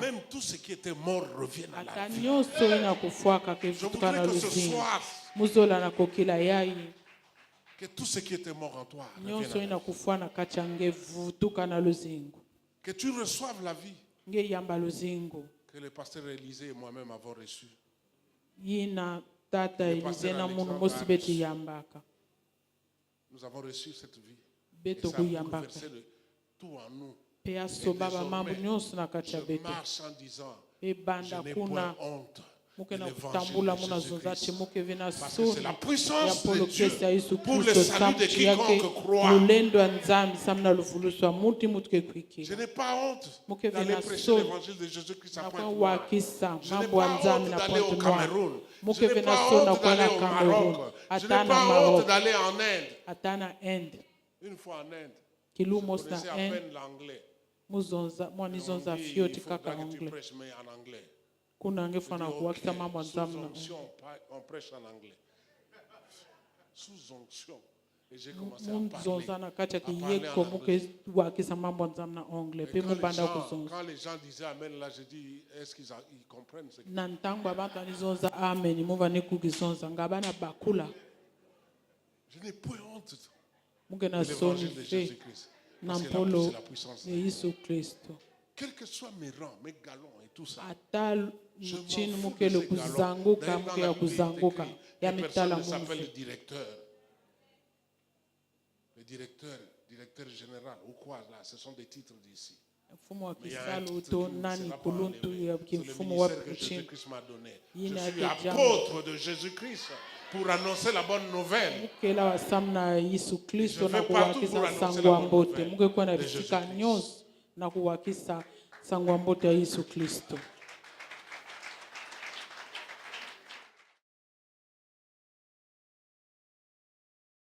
Même tout ce qui était mort revient à la vie. Je voudrais que ce soir, que tout ce qui était mort en toi revienne à la vie. Que tu reçoives la vie que le pasteur Élisée et moi-même avons reçue. Nous avons reçu cette vie. Et ça a bouleversé tout en nous. Et désormais, je marche en disant, je n'ai point honte de l'évangile de Jésus-Christ. Parce que c'est la puissance de Dieu pour le salut de quiconque croit. Je n'ai pas honte d'aller prêcher l'évangile de Jésus-Christ à Pointe-Noire. Je n'ai pas honte d'aller au Cameroun. Je n'ai pas honte d'aller au Maroc. Je n'ai pas honte d'aller en Inde. Une fois en Inde, je connaissais à peine l'anglais. On dit, il faudra que tu prêches, mais en anglais. Sous onction, on prêche en anglais. Sous onction. Et j'ai commencé à parler. munzonza na kati ya à parler kiyeko en anglais. muke wakisa mambo ya nzambe na anglais Et mpe mubanda quand kuzonza les gens disaient Amen, là, j'ai dit, est-ce qu'ils comprennent ce que na ntango abantu alizonza amen muva nikukizonza nga bana bakula je n'ai point honte muke de na soni l'évangile de fe Jésus-Christ. na Parce que mpolo c'est la puissance. ya Yesu Kristo. Quels que soient mes rangs, mes galons et tout ça. Ata chini muke lo kuzanguka muke ya kuzanguka ya mitala Personne ne s'appelle mungu le directeur général ou quoi là, ce sont des titres d'ici. mfumo wa Mais il y a un kisalu titre to qui ne nani sera pas kuluntu enlevé. ya C'est le kimfumo wa ministère que chini Jésus-Christ m'a donné. Je Yina suis yake jamu. apôtre de Jésus-Christ pour annoncer la bonne nouvelle. mukela wasamu na Yesu Kristo Je na vais partout pour kuwakisa annoncer sango la wa bonne mbote nouvelle muke kuwa na de bisika Jésus-Christ. nyonso na kuwakisa sango wa mbote ya Yesu Kristo.